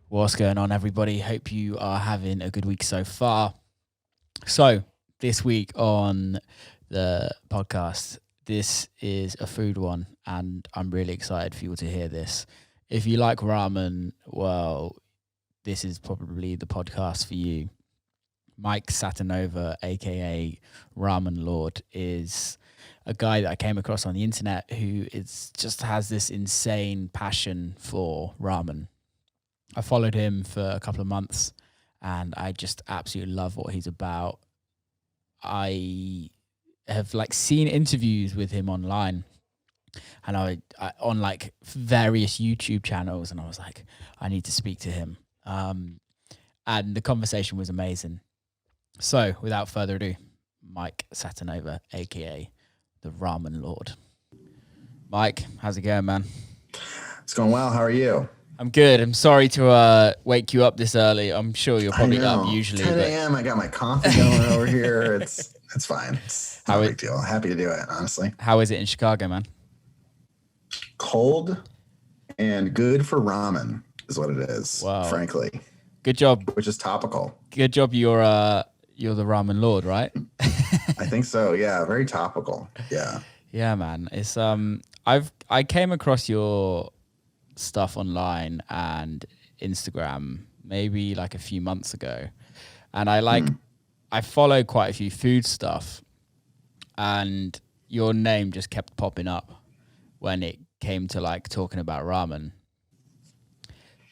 What's going on, everybody? Hope you are having a good week so far. So, this week on the podcast, this is a food one, and I'm really excited for you to hear this. If you like ramen, well, this is probably the podcast for you. Mike Satenova, aka Ramen Lord, is a guy that I came across on the internet who just has this insane passion for ramen. I followed him for a couple of months and I just absolutely love what he's about. I have seen interviews with him online and I on various YouTube channels, and I was like, I need to speak to him. And the conversation was amazing. So without further ado, Mike Satenova, aka the Ramen Lord. Mike, how's it going, man? It's going well. How are you? I'm good. I'm sorry to wake you up this early. I'm sure you're probably up usually. 10 a.m. I got my coffee going over here. It's fine. It's not a big deal. Happy to do it, honestly. How is it in Chicago, man? Cold and good for ramen is what it is, frankly. Good job. Which is topical. Good job you're the Ramen Lord, right? I think so, yeah. Very topical. Yeah. Yeah, man. It's I came across your stuff online and Instagram maybe like a few months ago, and I follow quite a few food stuff, and your name just kept popping up when it came to talking about ramen,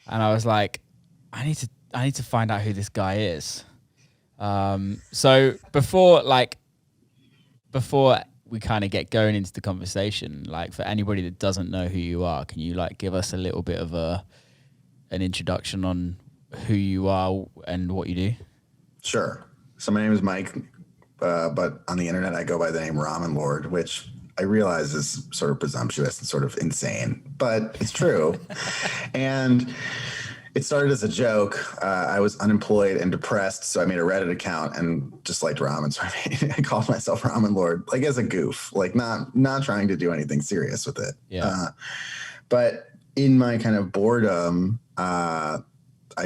and I was like, I need to find out who this guy is. So before we kind of get going into the conversation, for anybody that doesn't know who you are, can you give us a little bit of an introduction on who you are and what you do? Sure. So my name is Mike, but on the internet I go by the name Ramen Lord, which I realize is sort of presumptuous and sort of insane, but it's true. And it started as a joke. I was unemployed and depressed, so I made a Reddit account and just liked ramen. So I called myself Ramen Lord, as a goof, not trying to do anything serious with it. Yeah. But in my kind of boredom, I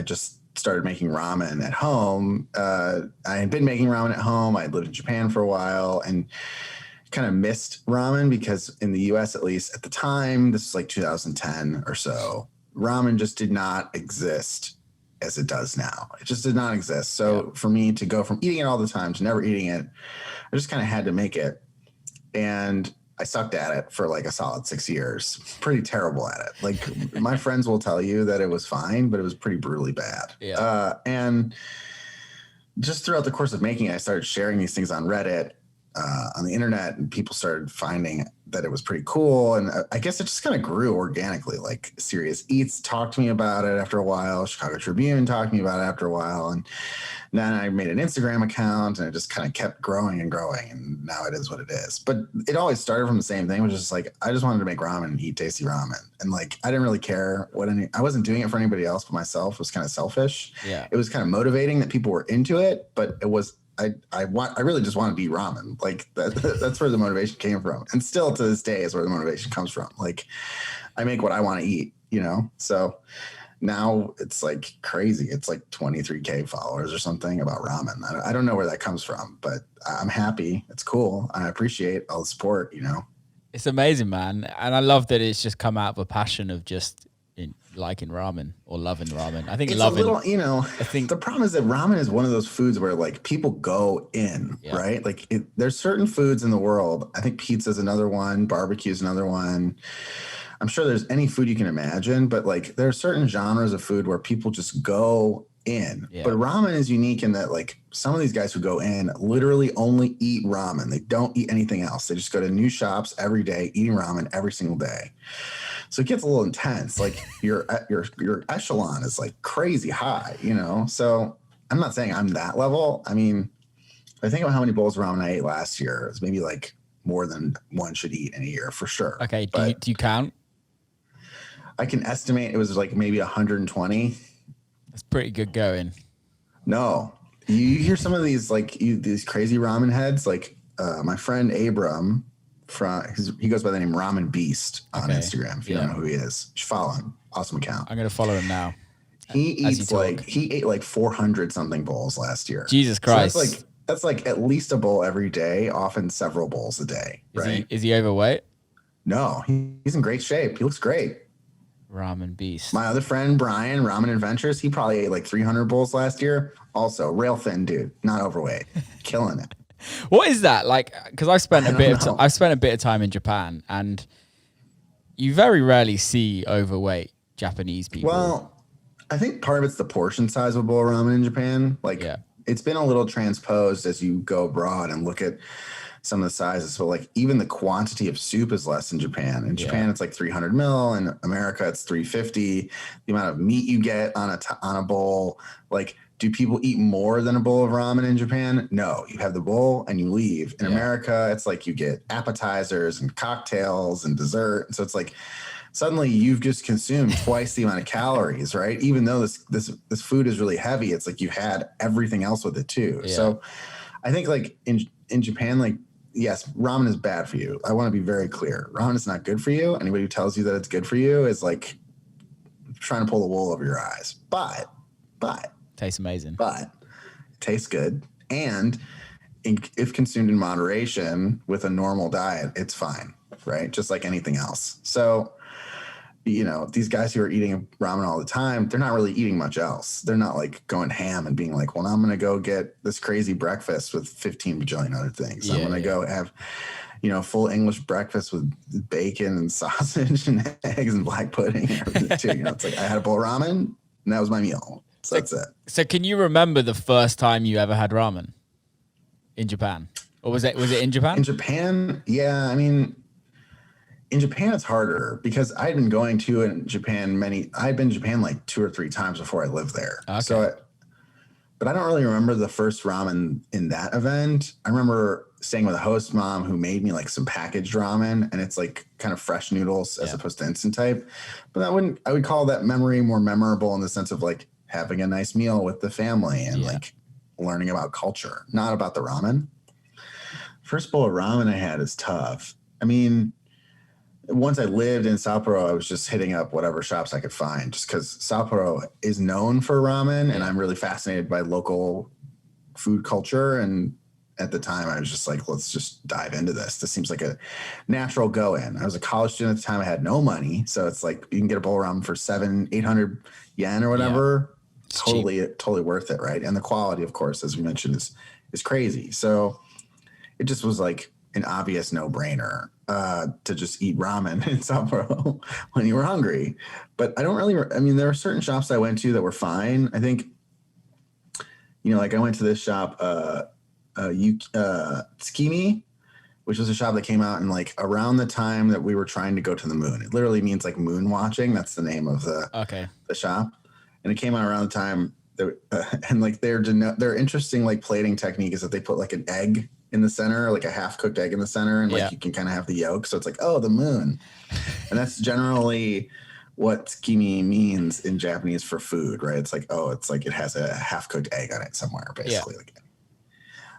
just started making ramen at home. I had been making ramen at home. I had lived in Japan for a while and kind of missed ramen because in the US, at least at the time, this was 2010 or so, ramen just did not exist as it does now. It just did not exist. So for me to go from eating it all the time to never eating it, I just kind of had to make it. And I sucked at it for a solid 6 years. Pretty terrible at it. My friends will tell you that it was fine, but it was pretty brutally bad. Yeah. And just throughout the course of making it, I started sharing these things on Reddit, on the internet, and people started finding that it was pretty cool. And I guess it just kind of grew organically. Serious Eats talked to me about it after a while. Chicago Tribune talked to me about it after a while. And then I made an Instagram account and it just kind of kept growing and growing. And now it is what it is. But it always started from the same thing, which is I just wanted to make ramen and eat tasty ramen. And I didn't really care I wasn't doing it for anybody else but myself. It was kind of selfish. Yeah. It was kind of motivating that people were into it, but it was, I really just wanted to eat ramen. That's where the motivation came from. And still to this day is where the motivation comes from. I make what I want to eat, So now it's crazy. It's 23K followers or something about ramen. I don't know where that comes from, but I'm happy. It's cool. I appreciate all the support, It's amazing, man. And I love that it's just come out of a passion of just liking ramen or loving ramen. I think it's loving, a little, I think the problem is that ramen is one of those foods where people go in, right? There's certain foods in the world. I think pizza is another one. Barbecue is another one. I'm sure there's any food you can imagine, but there are certain genres of food where people just go in. Yeah. But ramen is unique in that some of these guys who go in literally only eat ramen. They don't eat anything else. They just go to new shops every day, eating ramen every single day. So it gets a little intense. Your echelon is crazy high, So I'm not saying I'm that level. I mean, I think about how many bowls of ramen I ate last year. It's maybe more than one should eat in a year for sure. Okay. Do you count? I can estimate it was maybe 120. That's pretty good going. No, you hear some of these these crazy ramen heads. My friend Abram he goes by the name Ramen Beast on Instagram. If you don't know who he is, you should follow him. Awesome account. I'm gonna follow him now. He ate like 400 something bowls last year. Jesus Christ. So that's like at least a bowl every day, often several bowls a day. Right? Is he overweight? No, he's in great shape. He looks great. Ramen beast. My other friend, Brian, Ramen Adventures, he probably ate like 300 bowls last year. Also, rail thin dude, not overweight, killing it. What is that like? Because I've spent a bit of time in Japan, and you very rarely see overweight Japanese people. Well, I think part of it's the portion size of a bowl of ramen in Japan. Like, it's been a little transposed as you go abroad and look at some of the sizes. So like even the quantity of soup is less in Japan. In Japan, it's like 300 mil. In America, it's 350. The amount of meat you get on a bowl, like, do people eat more than a bowl of ramen in Japan? No, you have the bowl and you leave. In America, it's like you get appetizers and cocktails and dessert. And so it's like suddenly you've just consumed twice the amount of calories, right? Even though this food is really heavy, it's like you've had everything else with it too. Yeah. So I think like in Japan, like, yes, ramen is bad for you. I want to be very clear. Ramen is not good for you. Anybody who tells you that it's good for you is like trying to pull the wool over your eyes. But tastes amazing. But it tastes good. And if consumed in moderation with a normal diet, it's fine, right? Just like anything else. So, you know, these guys who are eating ramen all the time, they're not really eating much else. They're not like going ham and being like, well, I'm going to go get this crazy breakfast with 15 bajillion other things. I'm going to go have, you know, full English breakfast with bacon and sausage and eggs and black pudding and everything too. You know, it's like I had a bowl of ramen and that was my meal. So that's it. So can you remember the first time you ever had ramen in Japan? Or was it in Japan? In Japan, yeah. I mean, in Japan, it's harder because I'd been going to I'd been to Japan like 2 or 3 times before I lived there. Okay. So, but I don't really remember the first ramen in that event. I remember staying with a host mom who made me like some packaged ramen, and it's like kind of fresh noodles as opposed to instant type. But I would call that memory more memorable in the sense of like having a nice meal with the family and like learning about culture, not about the ramen. First bowl of ramen I had is tough. I mean, once I lived in Sapporo, I was just hitting up whatever shops I could find just because Sapporo is known for ramen and I'm really fascinated by local food culture. And at the time I was just like, let's just dive into this. This seems like a natural go in. I was a college student at the time. I had no money. So it's like you can get a bowl of ramen for 700-800 yen or whatever. Yeah. Totally worth it. Right. And the quality, of course, as we mentioned, is crazy. So it just was like an obvious no-brainer to just eat ramen in Sapporo when you were hungry. But I don't really, I mean, there are certain shops I went to that were fine. I think, you know, like I went to this shop, Tsukimi, which was a shop that came out in like around the time that we were trying to go to the moon. It literally means like moon watching. That's the name of the shop. And it came out around the time that, and like their interesting like plating technique is that they put like an egg in the center, like a half-cooked egg in the center, and like you can kind of have the yolk. So it's like, oh, the moon. And that's generally what tsukimi means in Japanese for food, right? It's like, oh, it's like it has a half-cooked egg on it somewhere, basically. Yeah. Like,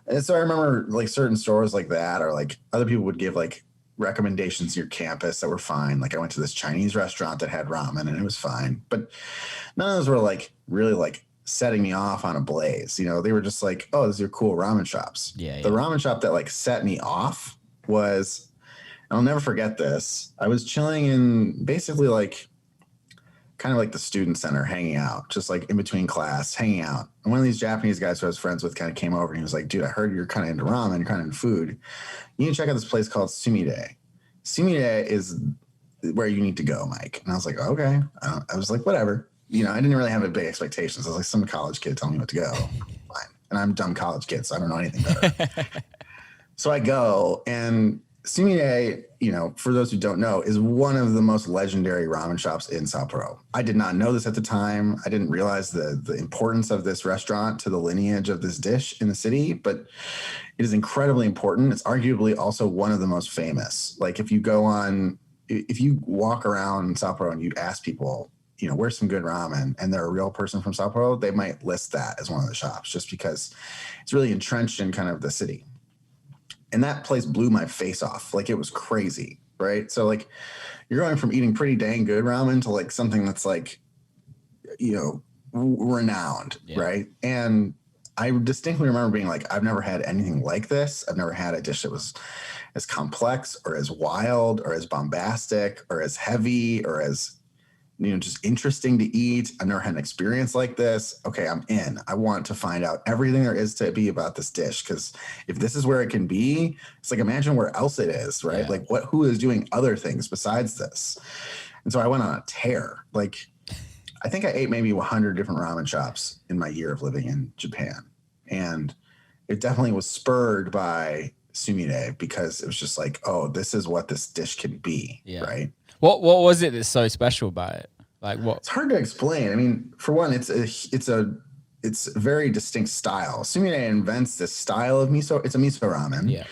and so I remember like certain stores like that, or like other people would give like recommendations to your campus that were fine. Like I went to this Chinese restaurant that had ramen and it was fine. But none of those were like really like setting me off on a blaze. You know, they were just like, oh, these are cool ramen shops. The ramen shop that like set me off was, and I'll never forget this, I was chilling in basically like kind of like the student center, hanging out, just like in between class, hanging out. And one of these Japanese guys who I was friends with kind of came over and he was like, dude, I heard you're kind of into ramen, you're kind of into food. You need to check out this place called Sumide. Sumide is where you need to go, Mike. And I was like, okay. I was like, whatever. You know, I didn't really have a big expectations. I was like, some college kid telling me what to go. Fine. And I'm a dumb college kid, so I don't know anything better. So I go, and Sumide, you know, for those who don't know, is one of the most legendary ramen shops in Sapporo. I did not know this at the time. I didn't realize the importance of this restaurant to the lineage of this dish in the city, but it is incredibly important. It's arguably also one of the most famous. Like if you walk around Sapporo and you ask people, you know, where's some good ramen, and they're a real person from Sapporo, they might list that as one of the shops just because it's really entrenched in kind of the city. And that place blew my face off. Like it was crazy, right? So like you're going from eating pretty dang good ramen to like something that's like, you know, renowned, right? And I distinctly remember being like, I've never had anything like this. I've never had a dish that was as complex or as wild or as bombastic or as heavy or as, just interesting to eat. I've never had an experience like this. Okay, I'm in. I want to find out everything there is to be about this dish, because if this is where it can be, it's like, imagine where else it is, right? Like who is doing other things besides this? And so I went on a tear. Like, I think I ate maybe 100 different ramen shops in my year of living in Japan. And it definitely was spurred by sumire, because it was just like, oh, this is what this dish can be, right? What was it that's so special about it? Like, what? It's hard to explain. I mean, for one, it's a very distinct style. Sumire invents this style of miso. It's a miso ramen,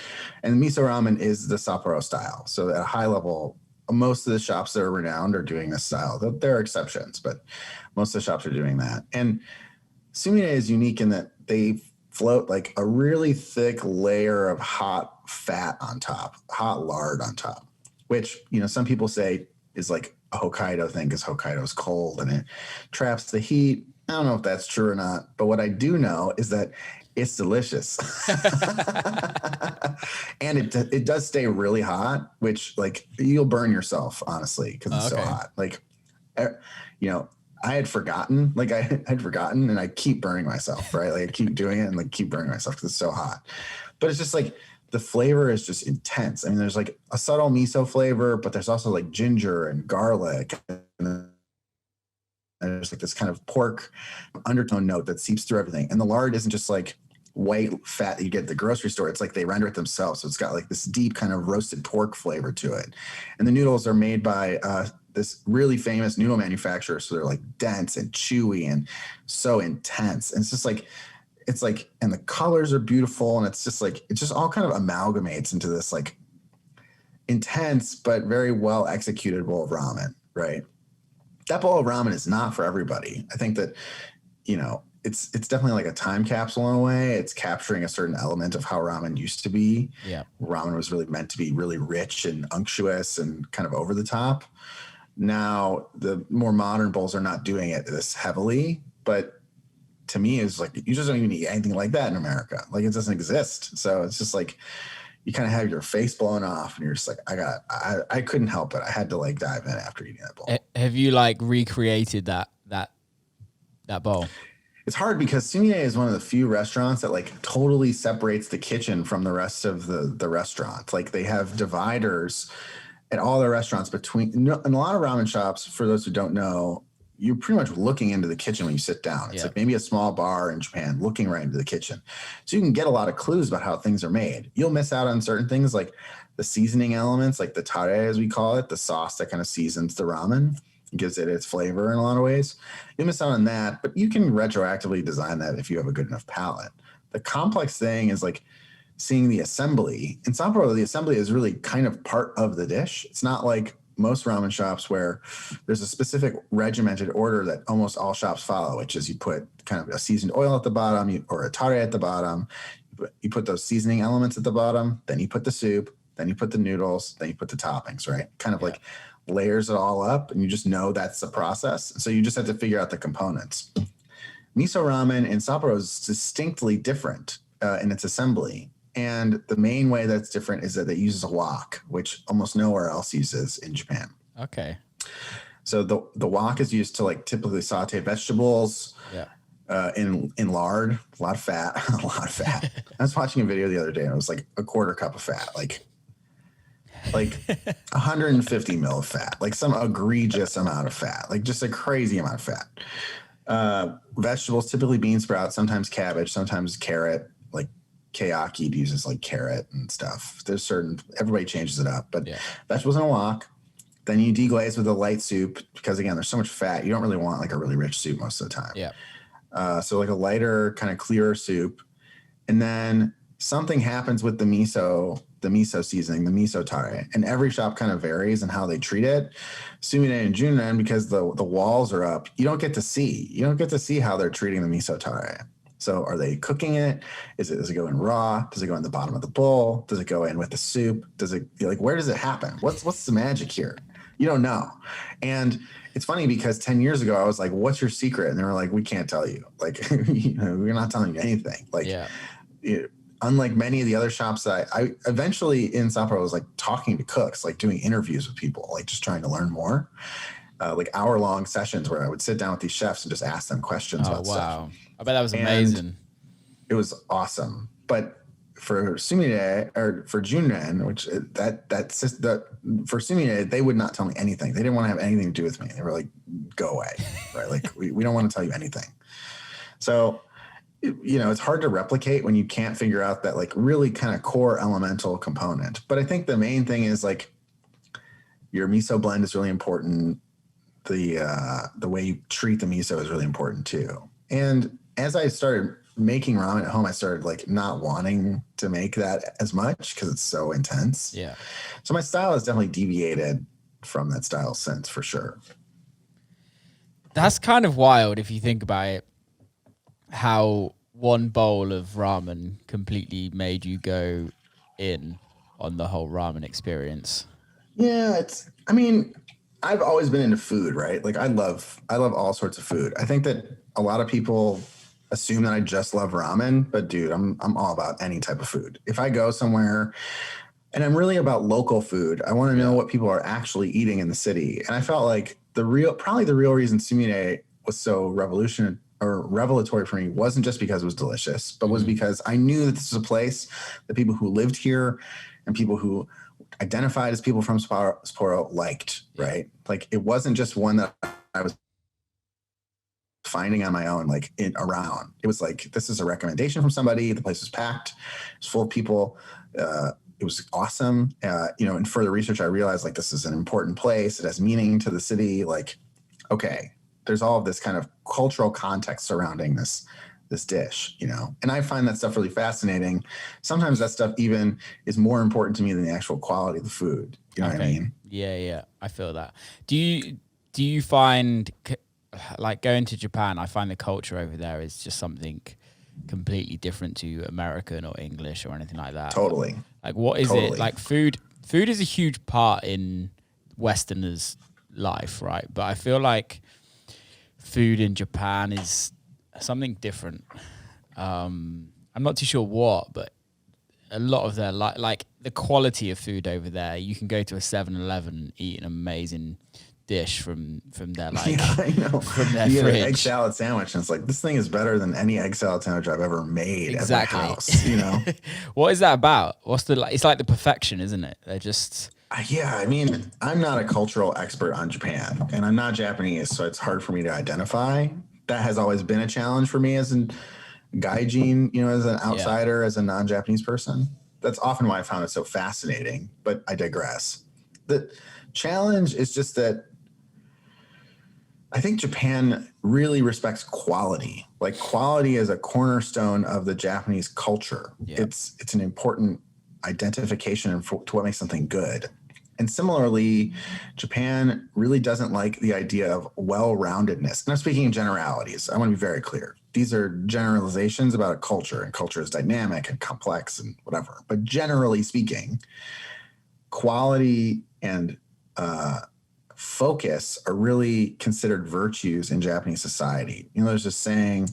and miso ramen is the Sapporo style. So at a high level, most of the shops that are renowned are doing this style. There are exceptions, but most of the shops are doing that. And sumire is unique in that they float like a really thick layer of hot fat on top, hot lard on top, which, some people say is like a Hokkaido thing, because Hokkaido is cold and it traps the heat. I don't know if that's true or not, but what I do know is that it's delicious. And it does stay really hot, which, like, you'll burn yourself, honestly, because it's so hot. Like, I had forgotten, and I keep burning myself, right? Like, I keep doing it and like keep burning myself because it's so hot. But it's just like, the flavor is just intense. I mean, there's like a subtle miso flavor, but there's also like ginger and garlic, and there's like this kind of pork undertone note that seeps through everything. And the lard isn't just like white fat that you get at the grocery store. It's like they render it themselves. So it's got like this deep kind of roasted pork flavor to it. And the noodles are made by this really famous noodle manufacturer. So they're like dense and chewy and so intense. And it's just like, and the colors are beautiful. And it's just like, it just all kind of amalgamates into this like intense, but very well executed bowl of ramen, right? That bowl of ramen is not for everybody. I think that, it's definitely like a time capsule in a way. It's capturing a certain element of how ramen used to be. Yeah. Ramen was really meant to be really rich and unctuous and kind of over the top. Now, the more modern bowls are not doing it this heavily, but to me, it's like, you just don't even eat anything like that in America. Like, it doesn't exist. So it's just like, you kind of have your face blown off and you're just like, I couldn't help it. I had to like dive in after eating that bowl. Have you like recreated that bowl? It's hard because Sumire is one of the few restaurants that like totally separates the kitchen from the rest of the restaurant. Like, they have dividers at all their restaurants between, in a lot of ramen shops, for those who don't know, you're pretty much looking into the kitchen when you sit down. It's like maybe a small bar in Japan looking right into the kitchen. So you can get a lot of clues about how things are made. You'll miss out on certain things like the seasoning elements, like the tare, as we call it, the sauce that kind of seasons the ramen, gives it its flavor in a lot of ways. You'll miss out on that, but you can retroactively design that if you have a good enough palate. The complex thing is like seeing the assembly. In Sapporo, the assembly is really kind of part of the dish. It's not like most ramen shops where there's a specific regimented order that almost all shops follow, which is you put kind of a seasoned oil at the bottom or a tare at the bottom. You put those seasoning elements at the bottom, then you put the soup, then you put the noodles, then you put the toppings, right? Kind of like layers it all up, and you just know that's the process. So you just have to figure out the components. Miso ramen in Sapporo is distinctly different in its assembly. And the main way that's different is that it uses a wok, which almost nowhere else uses in Japan. Okay. So the wok is used to like typically saute vegetables in lard, a lot of fat, a lot of fat. I was watching a video the other day and it was like a quarter cup of fat, like 150 mil of fat, like some egregious amount of fat, like just a crazy amount of fat. Vegetables, typically bean sprouts, sometimes cabbage, sometimes carrot, like Kayaki uses like carrot and stuff. There's everybody changes it up, but vegetables in a wok. Then you deglaze with a light soup because, again, there's so much fat. You don't really want like a really rich soup most of the time. Yeah. So like a lighter, kind of clearer soup. And then something happens with the miso seasoning, the miso tare, and every shop kind of varies in how they treat it. Sumire and Junen, because the walls are up, you don't get to see how they're treating the miso tare. So are they cooking it? Does it go in raw? Does it go in the bottom of the bowl? Does it go in with the soup? Where does it happen? What's the magic here? You don't know. And it's funny because 10 years ago I was like, what's your secret? And they were like, we can't tell you. Like, we're not telling you anything. Like, unlike many of the other shops that I eventually in Sao Paulo was like talking to cooks, like doing interviews with people, like just trying to learn more, like hour-long sessions where I would sit down with these chefs and just ask them questions about stuff. I bet that was amazing. And it was awesome. But for Sumire or for Junren, which for Sumire, they would not tell me anything. They didn't want to have anything to do with me. They were like, go away, right? Like, we don't want to tell you anything. So, it's hard to replicate when you can't figure out that like really kind of core elemental component. But I think the main thing is like your miso blend is really important. The way you treat the miso is really important too. And as I started making ramen at home, I started like not wanting to make that as much because it's so intense. Yeah. So my style has definitely deviated from that style since, for sure. That's kind of wild if you think about it, how one bowl of ramen completely made you go in on the whole ramen experience. Yeah, I've always been into food, right? Like I love all sorts of food. I think that a lot of people assume that I just love ramen, but dude, I'm all about any type of food. If I go somewhere, and I'm really about local food, I want to know what people are actually eating in the city. And I felt like probably the real reason Sumire was so revelatory for me wasn't just because it was delicious, but was because I knew that this was a place that people who lived here and people who identified as people from Sapporo liked, right? Like it wasn't just one that I was finding on my own, like around. It was like, this is a recommendation from somebody. The place was packed. It was full of people. It was awesome. In further research, I realized like this is an important place. It has meaning to the city. Like, okay, there's all of this kind of cultural context surrounding this dish, and I find that stuff really fascinating. Sometimes that stuff even is more important to me than the actual quality of the food. You know what I mean? Yeah, I feel that. Do you find like going to Japan? I find the culture over there is just something completely different to American or English or anything like that. Totally. Like, what is it like? Food is a huge part in Westerners' life, right? But I feel like food in Japan is something different. I'm not too sure what, but a lot of their like the quality of food over there. You can go to a 7-Eleven and eat an amazing dish from their I know. From their you fridge. Get an egg salad sandwich, and it's like, this thing is better than any egg salad sandwich I've ever made at my house. What is that about? It's like the perfection, isn't it? They're just. Yeah, I'm not a cultural expert on Japan, and I'm not Japanese, so it's hard for me to identify. That has always been a challenge for me as a gaijin, as an outsider, as a non-Japanese person. That's often why I found it so fascinating, but I digress. The challenge is just that I think Japan really respects quality. Like, quality is a cornerstone of the Japanese culture. Yeah. It's an important identification to what makes something good. And similarly, Japan really doesn't like the idea of well-roundedness. And I'm speaking in generalities. I want to be very clear. These are generalizations about a culture, and culture is dynamic and complex and whatever. But generally speaking, quality and focus are really considered virtues in Japanese society. There's this saying,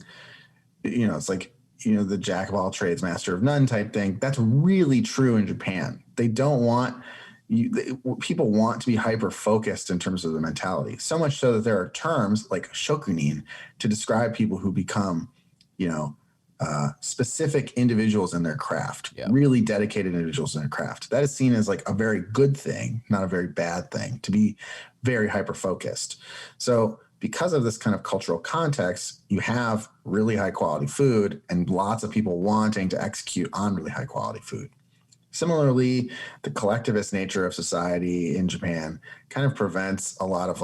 it's like, the jack of all trades, master of none type thing. That's really true in Japan. They don't want people want to be hyper focused in terms of the mentality. So much so that there are terms like shokunin to describe people who become, specific individuals in their craft, really dedicated individuals in their craft. That is seen as like a very good thing, not a very bad thing, to be very hyper focused. So because of this kind of cultural context, you have really high quality food and lots of people wanting to execute on really high quality food. Similarly, the collectivist nature of society in Japan kind of prevents a lot of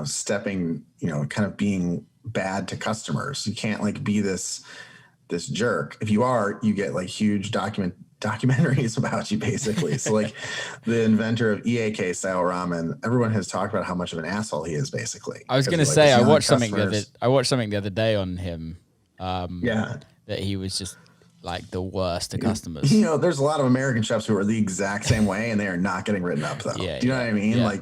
stepping, kind of being bad to customers. You can't be this jerk. If you are, you get huge documentaries about you, basically. So the inventor of EAK style ramen, everyone has talked about how much of an asshole he is, basically. I was going to say, I watched something the other day on him. That he was just the worst to customers. There's a lot of American chefs who are the exact same way, and they are not getting written up, though. Do you know what I mean? Yeah.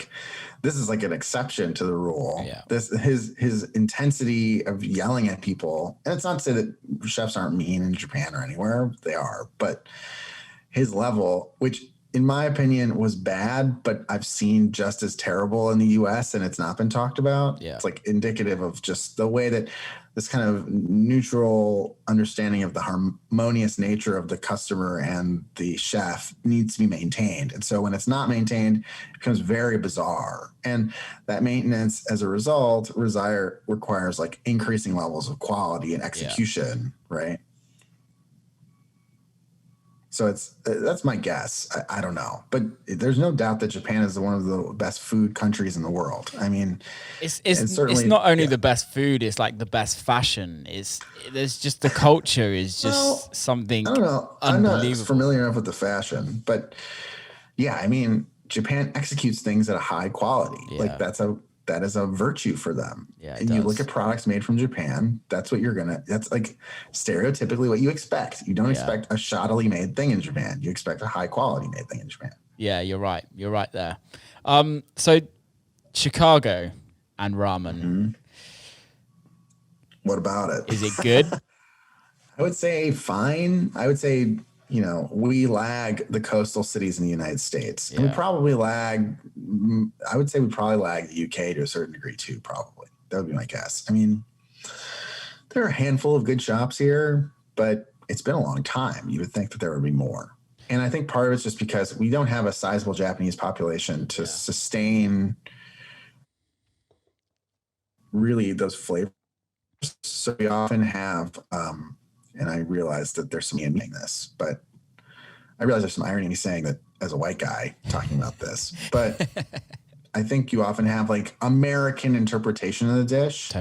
this is like an exception to the rule. Yeah. His intensity of yelling at people, and it's not to say that chefs aren't mean in Japan or anywhere, they are, but his level, which in my opinion was bad, but I've seen just as terrible in the US and it's not been talked about. Yeah. It's like indicative of just the way that this kind of neutral understanding of the harmonious nature of the customer and the chef needs to be maintained. And so when it's not maintained, it becomes very bizarre. And that maintenance as a result requires like increasing levels of quality and execution, right? So that's my guess. I don't know, but there's no doubt that Japan is one of the best food countries in the world. I mean, it's not only the best food; it's like the best fashion. There's just the culture is just something. I don't know. I'm not familiar enough with the fashion, but yeah, I mean, Japan executes things at a high quality. Yeah. Like that is a virtue for them. Yeah, and you look at products made from Japan, that's like stereotypically what you expect. You don't expect a shoddily made thing in Japan. You expect a high quality made thing in Japan. Yeah, you're right. You're right there. So Chicago and ramen. Mm-hmm. What about it? Is it good? I would say fine. I would say, we lag the coastal cities in the United States. And we probably lag, I would say we probably lag the UK to a certain degree too, probably. That would be my guess. I mean, there are a handful of good shops here, but it's been a long time. You would think that there would be more. And I think part of it's just because we don't have a sizable Japanese population to sustain really those flavors. So we often have, and I realize that there's some irony in this, but I realize there's some irony in me saying that as a white guy talking about this, but I think you often have like American interpretation of the dish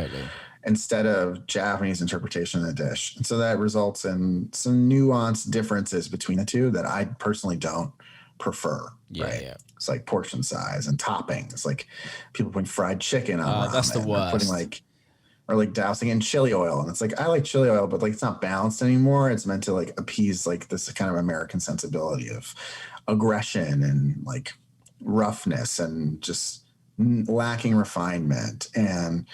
instead of Japanese interpretation of the dish. And so that results in some nuanced differences between the two that I personally don't prefer. Yeah. It's like portion size and toppings, like people putting fried chicken on ramen. That's the worst. Putting or like dousing in chili oil. And it's like, I like chili oil, but like it's not balanced anymore. It's meant to like appease like this kind of American sensibility of aggression and like roughness and just lacking refinement and,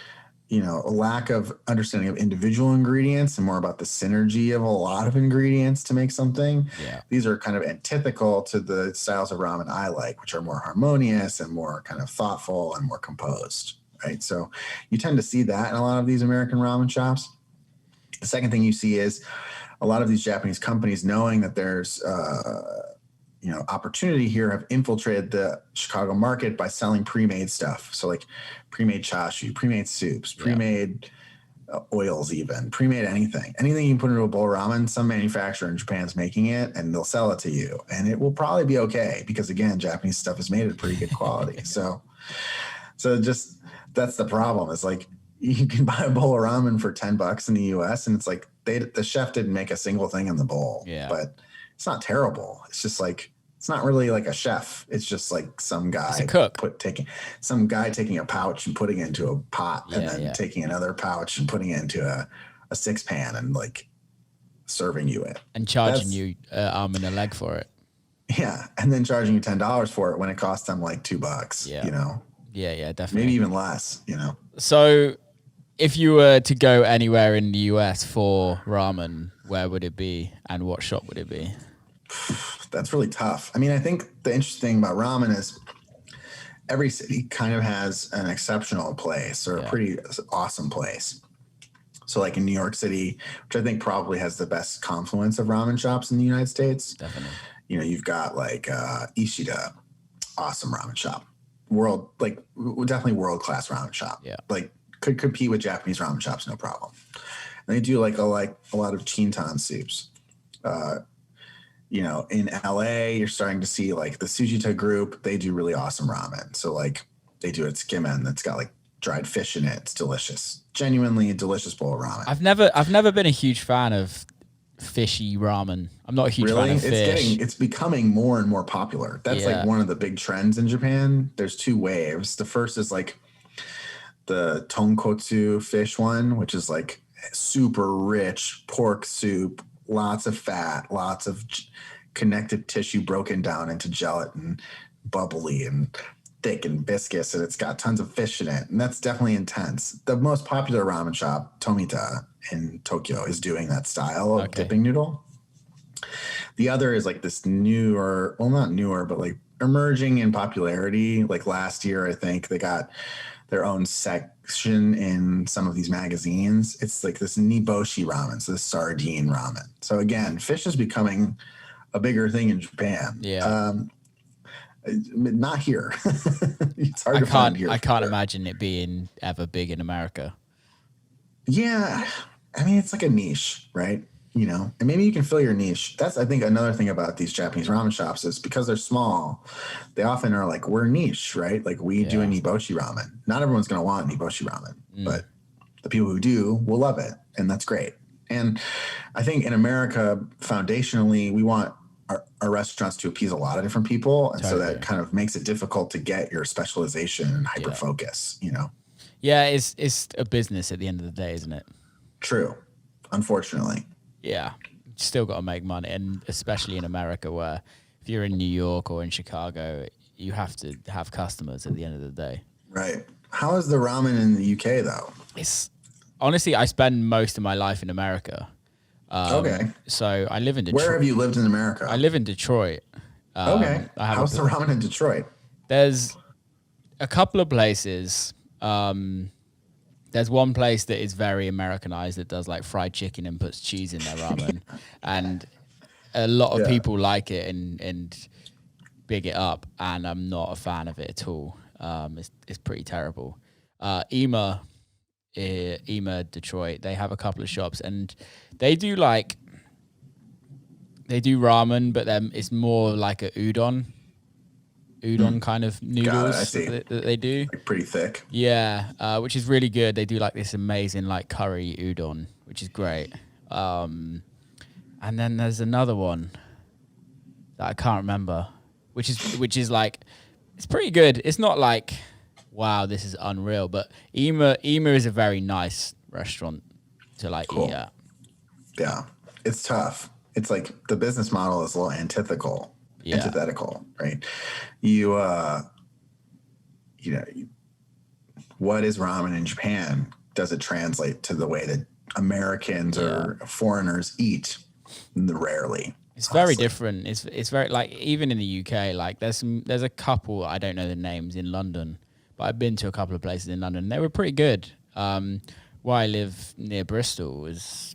a lack of understanding of individual ingredients and more about the synergy of a lot of ingredients to make something. Yeah. These are kind of antithetical to the styles of ramen I like, which are more harmonious and more kind of thoughtful and more composed. Right. So you tend to see that in a lot of these American ramen shops. The second thing you see is a lot of these Japanese companies, knowing that there's, opportunity here, have infiltrated the Chicago market by selling pre-made stuff. So like pre-made chashu, pre-made soups, pre-made oils, even pre-made anything you can put into a bowl of ramen, some manufacturer in Japan's making it and they'll sell it to you. And it will probably be okay because again, Japanese stuff is made at pretty good quality. So just, that's the problem. It's like you can buy a bowl of ramen for $10 in the US and it's like the chef didn't make a single thing in the bowl, but it's not terrible. It's just like, it's not really like a chef. It's just like some guy taking a pouch and putting it into a pot and then taking another pouch and putting it into a 6-pan and like serving you it. And charging you arm and a leg for it. Yeah. And then charging you $10 for it when it costs them like $2, Yeah, definitely. Maybe even less, So if you were to go anywhere in the US for ramen, where would it be and what shop would it be? That's really tough. I mean, I think the interesting thing about ramen is every city kind of has an exceptional place or a pretty awesome place. So like in New York City, which I think probably has the best confluence of ramen shops in the United States. Definitely. You've got like Ishida, awesome ramen shop. Definitely world-class ramen shop. Yeah. Like could compete with Japanese ramen shops, no problem. And they do like a lot of chintan soups. In LA, you're starting to see like the Sujita group, they do really awesome ramen. So like they do it skimen that's got like dried fish in it. It's delicious. Genuinely a delicious bowl of ramen. I've never been a huge fan of fishy ramen. I'm not a huge fan of fish. It's becoming more and more popular. That's like one of the big trends in Japan. There's 2 waves. The first is like the tonkotsu fish one, which is like super rich pork soup, lots of fat, lots of connective tissue broken down into gelatin, bubbly and thick and viscous, and it's got tons of fish in it, and that's definitely intense. The most popular ramen shop, Tomita in Tokyo, is doing that style of dipping noodle. The other is like this newer, well, not newer, but like emerging in popularity. Like last year, I think they got their own section in some of these magazines. It's like this niboshi ramen, so this sardine ramen. So again, fish is becoming a bigger thing in Japan. Yeah. Not here. It's hard to find here. I can't imagine it being ever big in America. Yeah. I mean, it's like a niche, right? You know, and maybe you can fill your niche. That's, I think, another thing about these Japanese ramen shops is because they're small, they often are like, we're niche, right? Like we do a niboshi ramen. Not everyone's going to want niboshi ramen, but the people who do will love it. And that's great. And I think in America, foundationally, we want our restaurants to appease a lot of different people. And so that kind of makes it difficult to get your specialization and hyper focus, you know? Yeah, it's a business at the end of the day, isn't it? True. Unfortunately. Yeah, still got to make money, and especially in America, where if you're in New York or in Chicago, you have to have customers at the end of the day. Right. How is the ramen in the UK though? It's honestly, I spend most of my life in America. Okay. So I live in Detroit. Where have you lived in America? I live in Detroit. Okay. How's the ramen in Detroit? There's a couple of places. There's one place that is very Americanized that does like fried chicken and puts cheese in their ramen. And a lot of people like it and big it up. And I'm not a fan of it at all. It's pretty terrible. Ema Detroit, they have a couple of shops and they do ramen, but then it's more like a udon kind of noodles that they do. Like pretty thick. Yeah, which is really good. They do like this amazing like curry udon, which is great. And then there's another one that I can't remember, which is like, it's pretty good. It's not like, wow, this is unreal, but Ema is a very nice restaurant to like eat at. Yeah, it's tough. It's like the business model is a little antithetical, right? What is ramen in Japan? Does it translate to the way that Americans or foreigners eat? Rarely. It's very different. It's very like even in the UK, like there's a couple, I don't know the names, in London, but I've been to a couple of places in London. They were pretty good. Where I live near Bristol is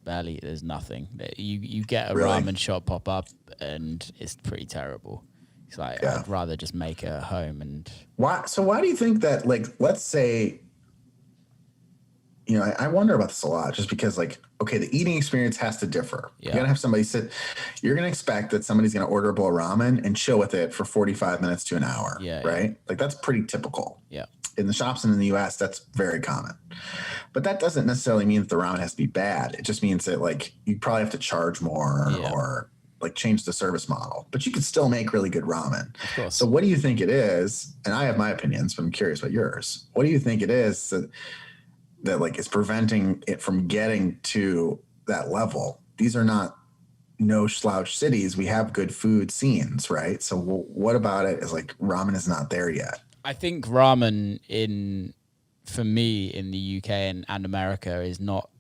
barely, there's nothing. You get a ramen shop pop up and it's pretty terrible. It's like I'd rather just make it at home. And why do you think that, like, let's say, you know, I wonder about this a lot, just because, like, okay, the eating experience has to differ. You're gonna have somebody you're gonna expect that somebody's gonna order a bowl of ramen and chill with it for 45 minutes to an hour, right? Like that's pretty typical. Yeah. In the shops and in the US, that's very common. But that doesn't necessarily mean that the ramen has to be bad. It just means that, like, you probably have to charge more or like change the service model, but you could still make really good ramen. Of course. So what do you think it is? And I have my opinions, but I'm curious about yours. What do you think it is that like is preventing it from getting to that level? These are not no slouch cities. We have good food scenes, right? So what about it is like ramen is not there yet? I think ramen for me in the UK and America is not,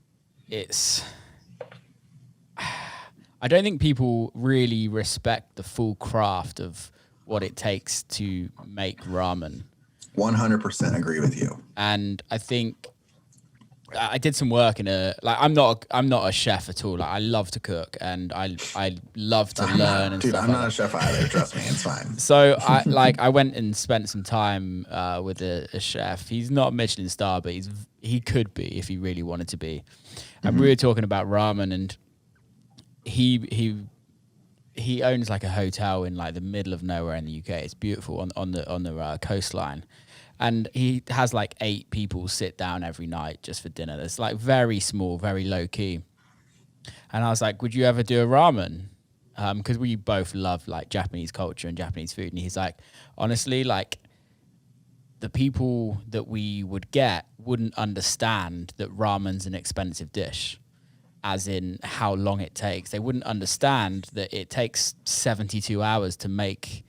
I don't think people really respect the full craft of what it takes to make ramen. 100% agree with you. And I think I did some work I'm not a chef at all. Like, I love to cook and I love to learn and stuff. I'm not a chef either. Trust me, it's fine. So I went and spent some time with a chef. He's not a Michelin star, but he could be if he really wanted to be. And we were talking about ramen, and he owns like a hotel in like the middle of nowhere in the UK. It's beautiful on the coastline. And he has like 8 people sit down every night just for dinner. It's like very small, very low key. And I was like, would you ever do a ramen? Because we both love like Japanese culture and Japanese food. And he's like, honestly, like the people that we would get wouldn't understand that ramen's an expensive dish, as in how long it takes. They wouldn't understand that it takes 72 hours to make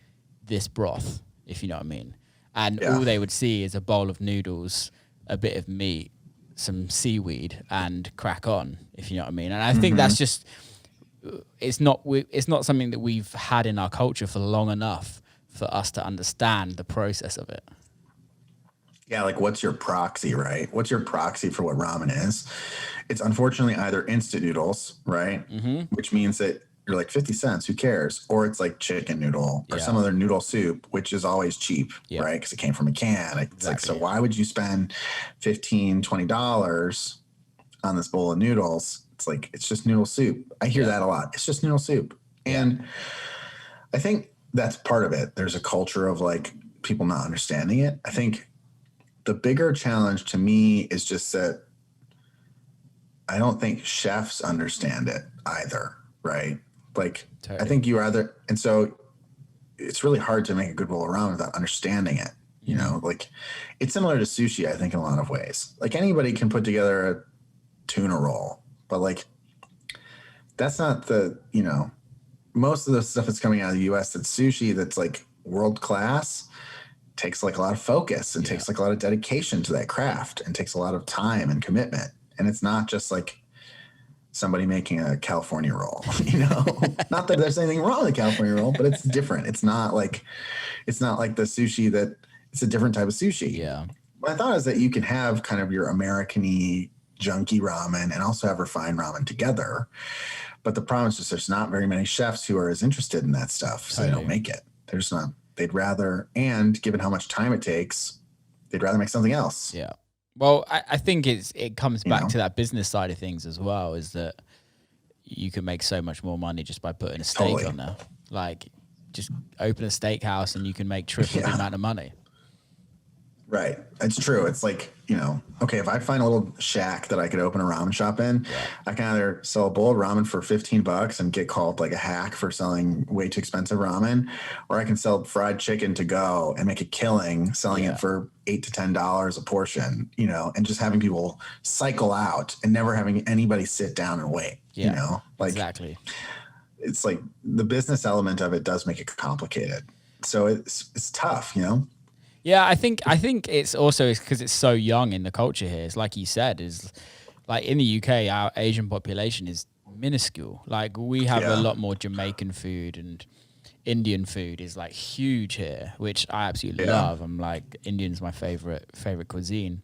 this broth. if you know what I mean. And Yeah. all they would see is a bowl of noodles, a bit of meat, some seaweed, and crack on, if you know what I mean. And I think that's just, it's not something that we've had in our culture for long enough for us to understand the process of it. Yeah, like what's your proxy, right? What's your proxy for what ramen is? It's unfortunately either instant noodles, right? Which means that you're like 50 cents, who cares? Or it's like chicken noodle or some other noodle soup, which is always cheap, right? Because it came from a can. It's like, so why would you spend $15, $20 on this bowl of noodles? It's like, it's just noodle soup. I hear that a lot. It's just noodle soup. And I think that's part of it. There's a culture of like people not understanding it. I think the bigger challenge to me is just that I don't think chefs understand it either, right? Like, I think you either, and so it's really hard to make a good bowl of ramen without understanding it. You know, like it's similar to sushi, I think, in a lot of ways. Like anybody can put together a tuna roll, but like that's not the, you know, most of the stuff that's coming out of the US that's sushi that's like world class takes like a lot of focus and takes like a lot of dedication to that craft and takes a lot of time and commitment. And it's not just like somebody making a California roll, you know, not that there's anything wrong with a California roll, but it's different. It's not like the sushi that it's a different type of sushi. Yeah. My thought is that you can have kind of your American-y junky ramen and also have refined ramen together. But the problem is just there's not very many chefs who are as interested in that stuff. So they don't make it. There's not, they'd rather, and given how much time it takes, they'd rather make something else. Yeah. Well, I think it comes back to that business side of things as well, is that you can make so much more money just by putting a steak on there. Like, just open a steakhouse and you can make triple the amount of money. Right. It's true. It's like, you know, okay, if I find a little shack that I could open a ramen shop in, I can either sell a bowl of ramen for $15 and get called like a hack for selling way too expensive ramen, or I can sell fried chicken to go and make a killing selling it for $8 to $10 a portion, you know, and just having people cycle out and never having anybody sit down and wait, you know, like it's like the business element of it does make it complicated. So it's tough, you know? Yeah, I think it's also because it's so young in the culture here. It's like you said, is like in the UK, our Asian population is minuscule. Like we have a lot more Jamaican food, and Indian food is like huge here, which I absolutely love. I'm like, Indian's my favorite cuisine.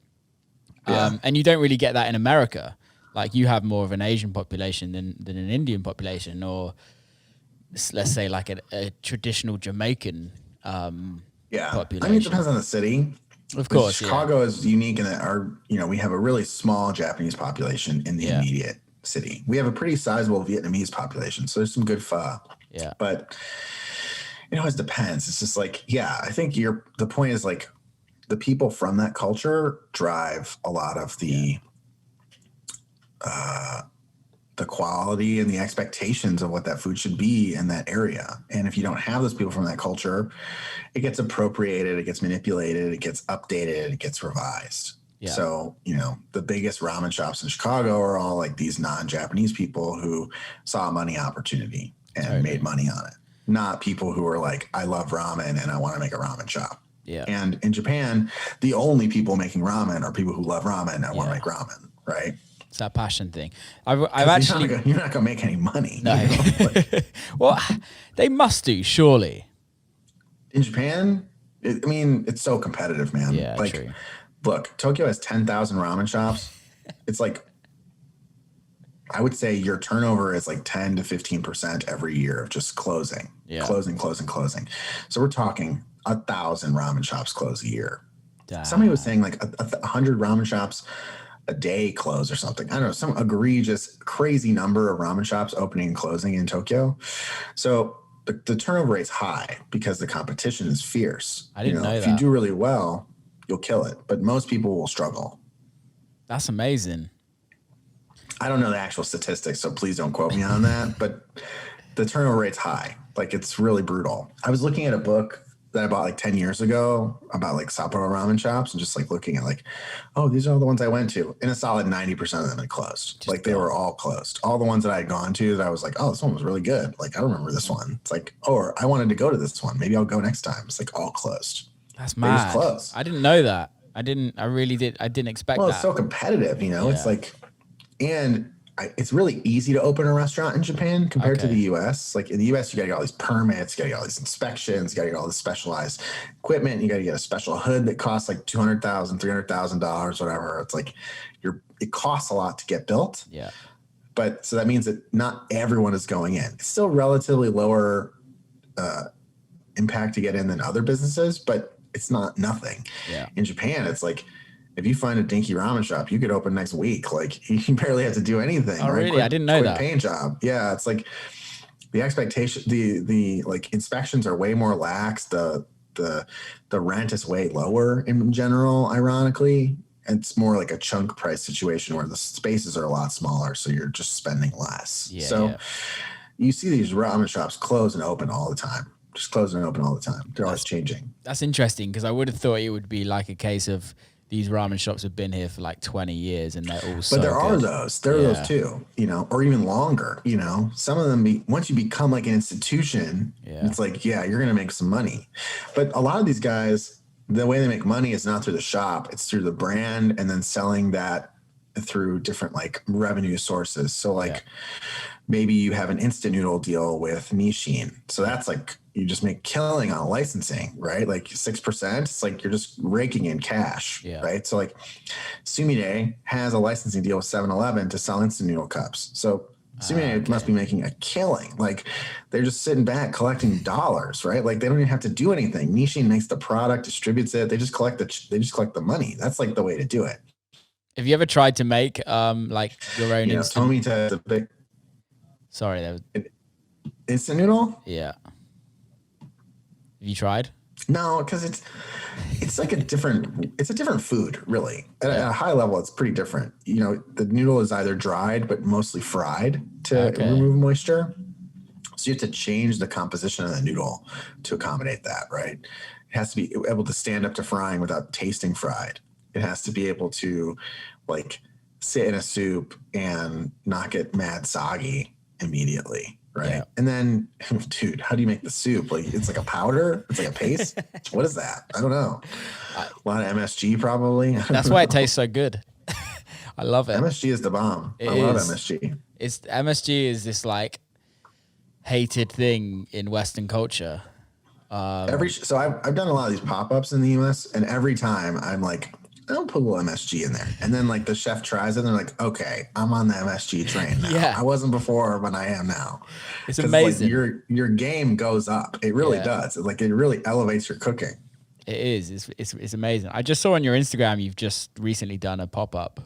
And you don't really get that in America. Like you have more of an Asian population than an Indian population, or let's say like a traditional Jamaican population. I mean, it depends on the city. Of course, Chicago is unique in that we have a really small Japanese population in the immediate city. We have a pretty sizable Vietnamese population, so there's some good pho. Yeah, but it always depends. It's just like, I think the point is like the people from that culture drive a lot of the quality and the expectations of what that food should be in that area. And if you don't have those people from that culture, it gets appropriated, it gets manipulated, it gets updated, it gets revised. Yeah. So, you know, the biggest ramen shops in Chicago are all like these non-Japanese people who saw a money opportunity and made money on it. Not people who are like, I love ramen and I want to make a ramen shop. Yeah. And in Japan, the only people making ramen are people who love ramen and want to make ramen, right? It's that passion thing. I've actually you're not gonna make any money. No. You know? Like, well, they must do, surely. In Japan, it's so competitive, man. Yeah, like, true. Look, Tokyo has 10,000 ramen shops. It's like, I would say your turnover is like 10 to 15% every year of just closing, closing. So we're talking 1,000 ramen shops close a year. Somebody was saying like 100 ramen shops a day close or something. I don't know, some egregious, crazy number of ramen shops opening and closing in Tokyo. So the turnover rate's high because the competition is fierce. I didn't know that. If you do really well, you'll kill it. But most people will struggle. That's amazing. I don't know the actual statistics, so please don't quote me on that. But the turnover rate's high. Like, it's really brutal. I was looking at a book that I bought like 10 years ago about like Sapporo ramen shops and just like looking at like, oh, these are all the ones I went to. And a solid 90% of them had closed. Just like they were all closed. All the ones that I had gone to that I was like, oh, this one was really good. Like I remember this one. It's like, or I wanted to go to this one. Maybe I'll go next time. It's like all closed. That's mad. They just closed. I didn't know that. I didn't expect that. Well, it's so competitive, you know, it's like, and it's really easy to open a restaurant in Japan compared to the US. Like in the US, you got to get all these permits, you got to get all these inspections, you got to get all this specialized equipment. You got to get a special hood that costs like $200,000, $300,000, whatever. It's like it costs a lot to get built. Yeah. But so that means that not everyone is going in. It's still relatively lower impact to get in than other businesses, but it's not nothing. Yeah. In Japan, it's like, if you find a dinky ramen shop, you could open next week. Like you barely have to do anything. Oh, really? I didn't know that. Paint job. Yeah. It's like the expectation, the like inspections are way more lax. The rent is way lower in general, ironically. It's more like a chunk price situation where the spaces are a lot smaller. So you're just spending less. Yeah, you see these ramen shops close and open all the time. Just close and open all the time. They're always changing. That's interesting because I would have thought it would be like a case of these ramen shops have been here for like 20 years and they're all so But there are good. those. There are those too, you know, or even longer, you know. Some of them, once you become like an institution, it's like, you're going to make some money. But a lot of these guys, the way they make money is not through the shop. It's through the brand and then selling that through different like revenue sources. So like maybe you have an instant noodle deal with Nissin. So that's like, you just make killing on licensing, right? Like 6%, it's like you're just raking in cash, right? So like Sumide has a licensing deal with 7-Eleven to sell instant noodle cups. So Sumide must be making a killing. Like they're just sitting back collecting dollars, right? Like they don't even have to do anything. Nissin makes the product, distributes it. They just collect the money. That's like the way to do it. Have you ever tried to make like your own instant? Tomita has a big. Sorry, that was instant noodle. Yeah. Have you tried? No, because it's like a different food, really. At a high level, it's pretty different. You know, the noodle is either dried but mostly fried to remove moisture. So you have to change the composition of the noodle to accommodate that, right? It has to be able to stand up to frying without tasting fried. It has to be able to like sit in a soup and not get mad soggy immediately. Right. Yeah. And then, dude, how do you make the soup? Like, it's like a powder? It's like a paste? What is that? I don't know. A lot of MSG probably. That's why it tastes so good. I love it. MSG is the bomb. I love MSG. MSG is this like hated thing in Western culture. So I've done a lot of these pop-ups in the US, and every time I'm like, I'll put a little MSG in there. And then like the chef tries it and they're like, okay, I'm on the MSG train now. I wasn't before, but I am now. It's amazing. Like your game goes up. It really does. Like it really elevates your cooking. It is. It's amazing. I just saw on your Instagram, you've just recently done a pop-up.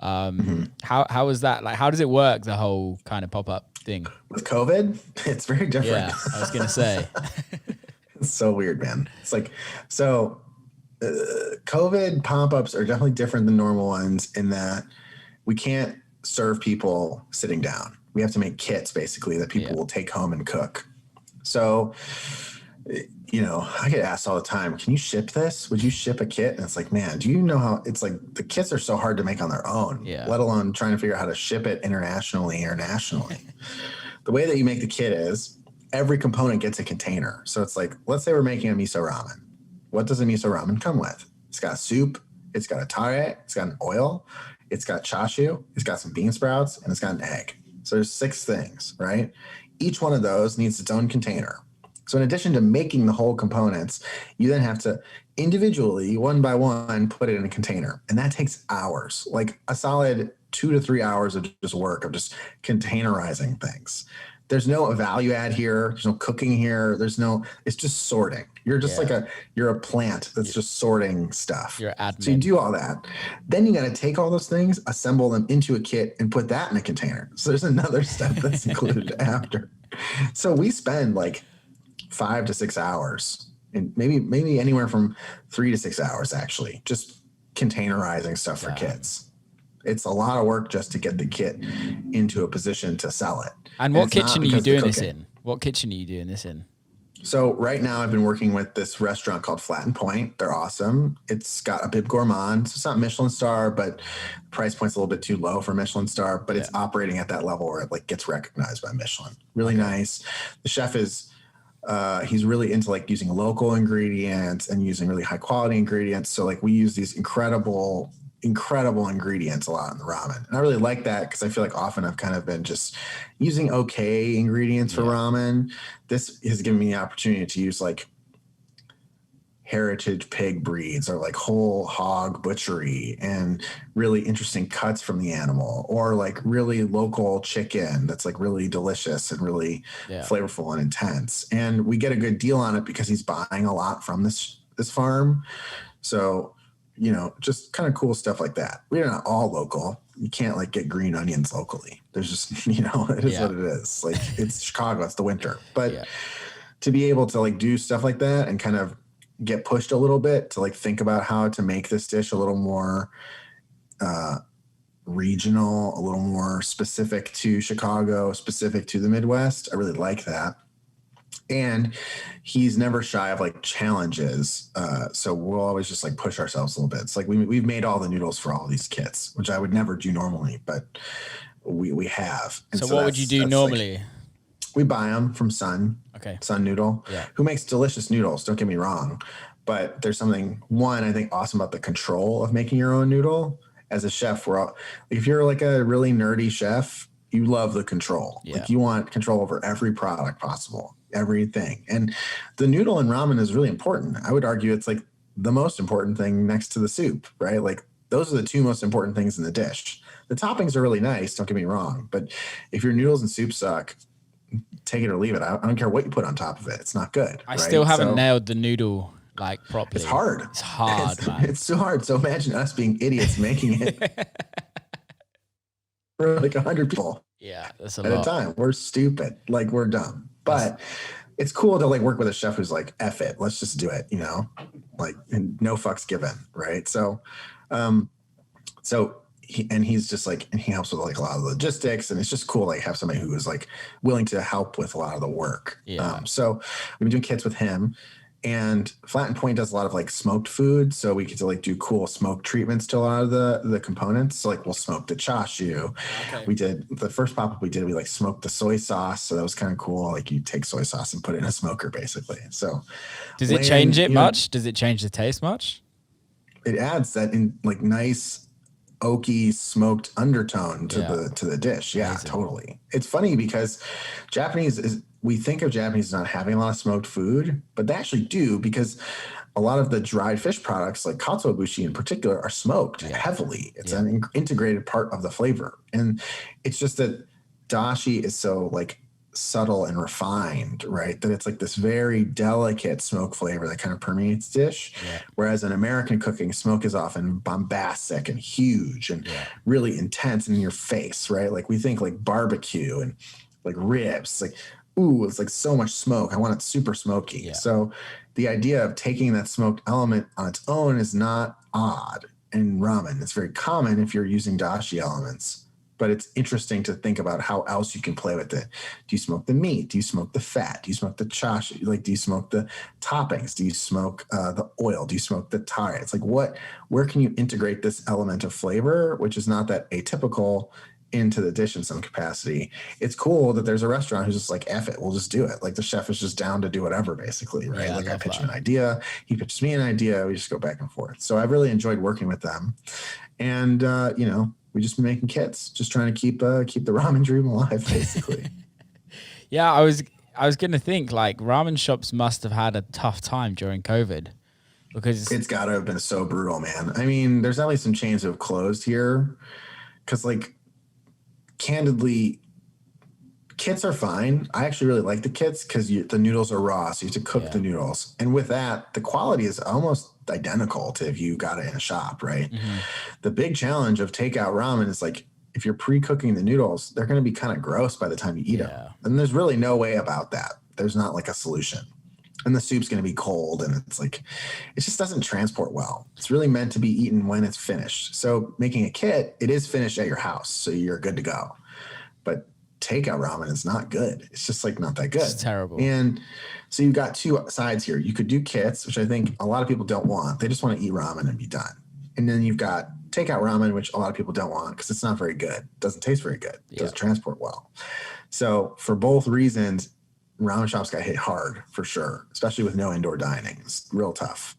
How was that? Like, how does it work? The whole kind of pop-up thing with COVID, it's very different. Yeah, I was going to say, it's so weird, man. It's like, so COVID pop-ups are definitely different than normal ones in that we can't serve people sitting down. We have to make kits basically that people will take home and cook. So, you know, I get asked all the time, can you ship this? Would you ship a kit? And it's like, man, do you know how it's like the kits are so hard to make on their own, let alone trying to figure out how to ship it internationally or nationally. The way that you make the kit is every component gets a container. So it's like, let's say we're making a miso ramen. What does a miso ramen come with? It's got soup, it's got a tare, it's got an oil, it's got chashu, it's got some bean sprouts, and it's got an egg. So there's 6 things, right? Each one of those needs its own container. So in addition to making the whole components, you then have to individually, one by one, put it in a container. And that takes hours, like a solid 2 to 3 hours of just work of just containerizing things. There's no value add here. There's no cooking here. It's just sorting. You're just you're a plant that's just sorting stuff. You're admin. So you do all that. Then you got to take all those things, assemble them into a kit and put that in a container. So there's another step that's included after. So we spend like 5 to 6 hours and maybe anywhere from 3 to 6 hours actually, just containerizing stuff for kits. It's a lot of work just to get the kit into a position to sell it. And what kitchen are you doing this in? What kitchen are you doing this in? So right now I've been working with this restaurant called Flat and Point. They're awesome. It's got a Bib Gourmand. So it's not Michelin star, but price point's a little bit too low for Michelin star, but it's operating at that level where it like gets recognized by Michelin. Really nice. The chef is he's really into like using local ingredients and using really high quality ingredients. So like we use these incredible ingredients a lot in the ramen. And I really like that because I feel like often I've kind of been just using okay ingredients for ramen. This has given me the opportunity to use like heritage pig breeds or like whole hog butchery and really interesting cuts from the animal, or like really local chicken that's like really delicious and really flavorful and intense. And we get a good deal on it because he's buying a lot from this farm. So, you know, just kind of cool stuff like that. We're not all local. You can't like get green onions locally. There's just, you know, it is what it is. Like it's Chicago, it's the winter. But to be able to like do stuff like that and kind of get pushed a little bit to like think about how to make this dish a little more regional, a little more specific to Chicago, specific to the Midwest. I really like that. And he's never shy of like challenges. So we'll always just like push ourselves a little bit. It's like we've made all the noodles for all these kits, which I would never do normally, but we have. And so what would you do normally? Like, we buy them from Sun Noodle, who makes delicious noodles. Don't get me wrong. But there's something, one, I think awesome about the control of making your own noodle. As a chef, if you're like a really nerdy chef, you love the control. Like you want control over every product possible, everything. And the noodle in ramen is really important. I would argue it's like the most important thing next to the soup, right? Like those are the two most important things in the dish. The toppings are really nice, don't get me wrong. But if your noodles and soup suck, take it or leave it. I don't care what you put on top of it. It's not good. I still haven't nailed the noodle like properly. It's hard. It's hard, man. It's so hard. So imagine us being idiots making it for like 100 people. Yeah, that's a lot. At a time. We're stupid. Like we're dumb. But it's cool to like work with a chef who's like, F it. Let's just do it, you know? Like and no fucks given. Right. So he's just like, and he helps with like a lot of logistics, and it's just cool like have somebody who is like willing to help with a lot of the work. So we've been doing kits with him, and Flat and Point does a lot of like smoked food, so we get to like do cool smoke treatments to a lot of the components. So like we'll smoke the chashu. We did the first pop-up we like smoked the soy sauce, so that was kind of cool. Like you take soy sauce and put it in a smoker basically. So does it change it much? Does it change the taste much? It adds that in like nice oaky smoked undertone to the dish. Yeah, amazing. Totally. It's funny because we think of Japanese as not having a lot of smoked food, but they actually do, because a lot of the dried fish products like katsuobushi in particular are smoked heavily. It's an integrated part of the flavor. And it's just that dashi is so like subtle and refined, right? That it's like this very delicate smoke flavor that kind of permeates dish. Whereas in American cooking, smoke is often bombastic and huge and really intense and in your face, right? Like we think like barbecue and like ribs, like, ooh, it's like so much smoke. I want it super smoky. So the idea of taking that smoked element on its own is not odd in ramen. It's very common if you're using dashi elements. But it's interesting to think about how else you can play with it. Do you smoke the meat? Do you smoke the fat? Do you smoke the chashu? Like, do you smoke the toppings? Do you smoke the oil? Do you smoke the tare? It's like, where can you integrate this element of flavor, which is not that atypical, into the dish in some capacity? It's cool that there's a restaurant who's just like, F it, we'll just do it. Like the chef is just down to do whatever, basically, right? Like I pitch an idea, he pitches me an idea, we just go back and forth. So I've really enjoyed working with them. And, you know, we just been making kits, just trying to keep the ramen dream alive, basically. I was gonna think like ramen shops must have had a tough time during COVID, because it's got to have been so brutal, man. I mean, there's definitely some chains that have closed here, because like candidly, kits are fine. I actually really like the kits because the noodles are raw, so you have to cook the noodles, and with that, the quality is almost identical to if you got it in a shop, right? The big challenge of takeout ramen is like, if you're pre-cooking the noodles, they're going to be kind of gross by the time you eat them. And there's really no way about that. There's not like a solution. And the soup's going to be cold, and it's like, it just doesn't transport well. It's really meant to be eaten when it's finished. So making a kit, it is finished at your house, so you're good to go. But takeout ramen is not good. It's just like not that good. It's terrible. And so you've got two sides here. You could do kits, which I think a lot of people don't want. They just want to eat ramen and be done. And then you've got takeout ramen, which a lot of people don't want because it's not very good. It doesn't taste very good. It doesn't transport well. So for both reasons, ramen shops got hit hard for sure, especially with no indoor dining. It's real tough.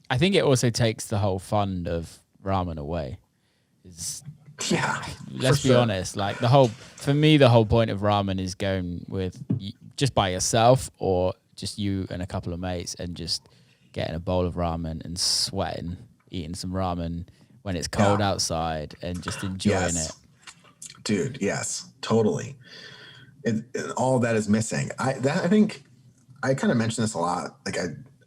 I think it also takes the whole fun of ramen away. Let's be honest. Like for me, the whole point of ramen is going with just by yourself or just you and a couple of mates and just getting a bowl of ramen and sweating, eating some ramen when it's cold outside and just enjoying it. Dude, yes, totally. All that is missing. I think I kind of mention this a lot. Like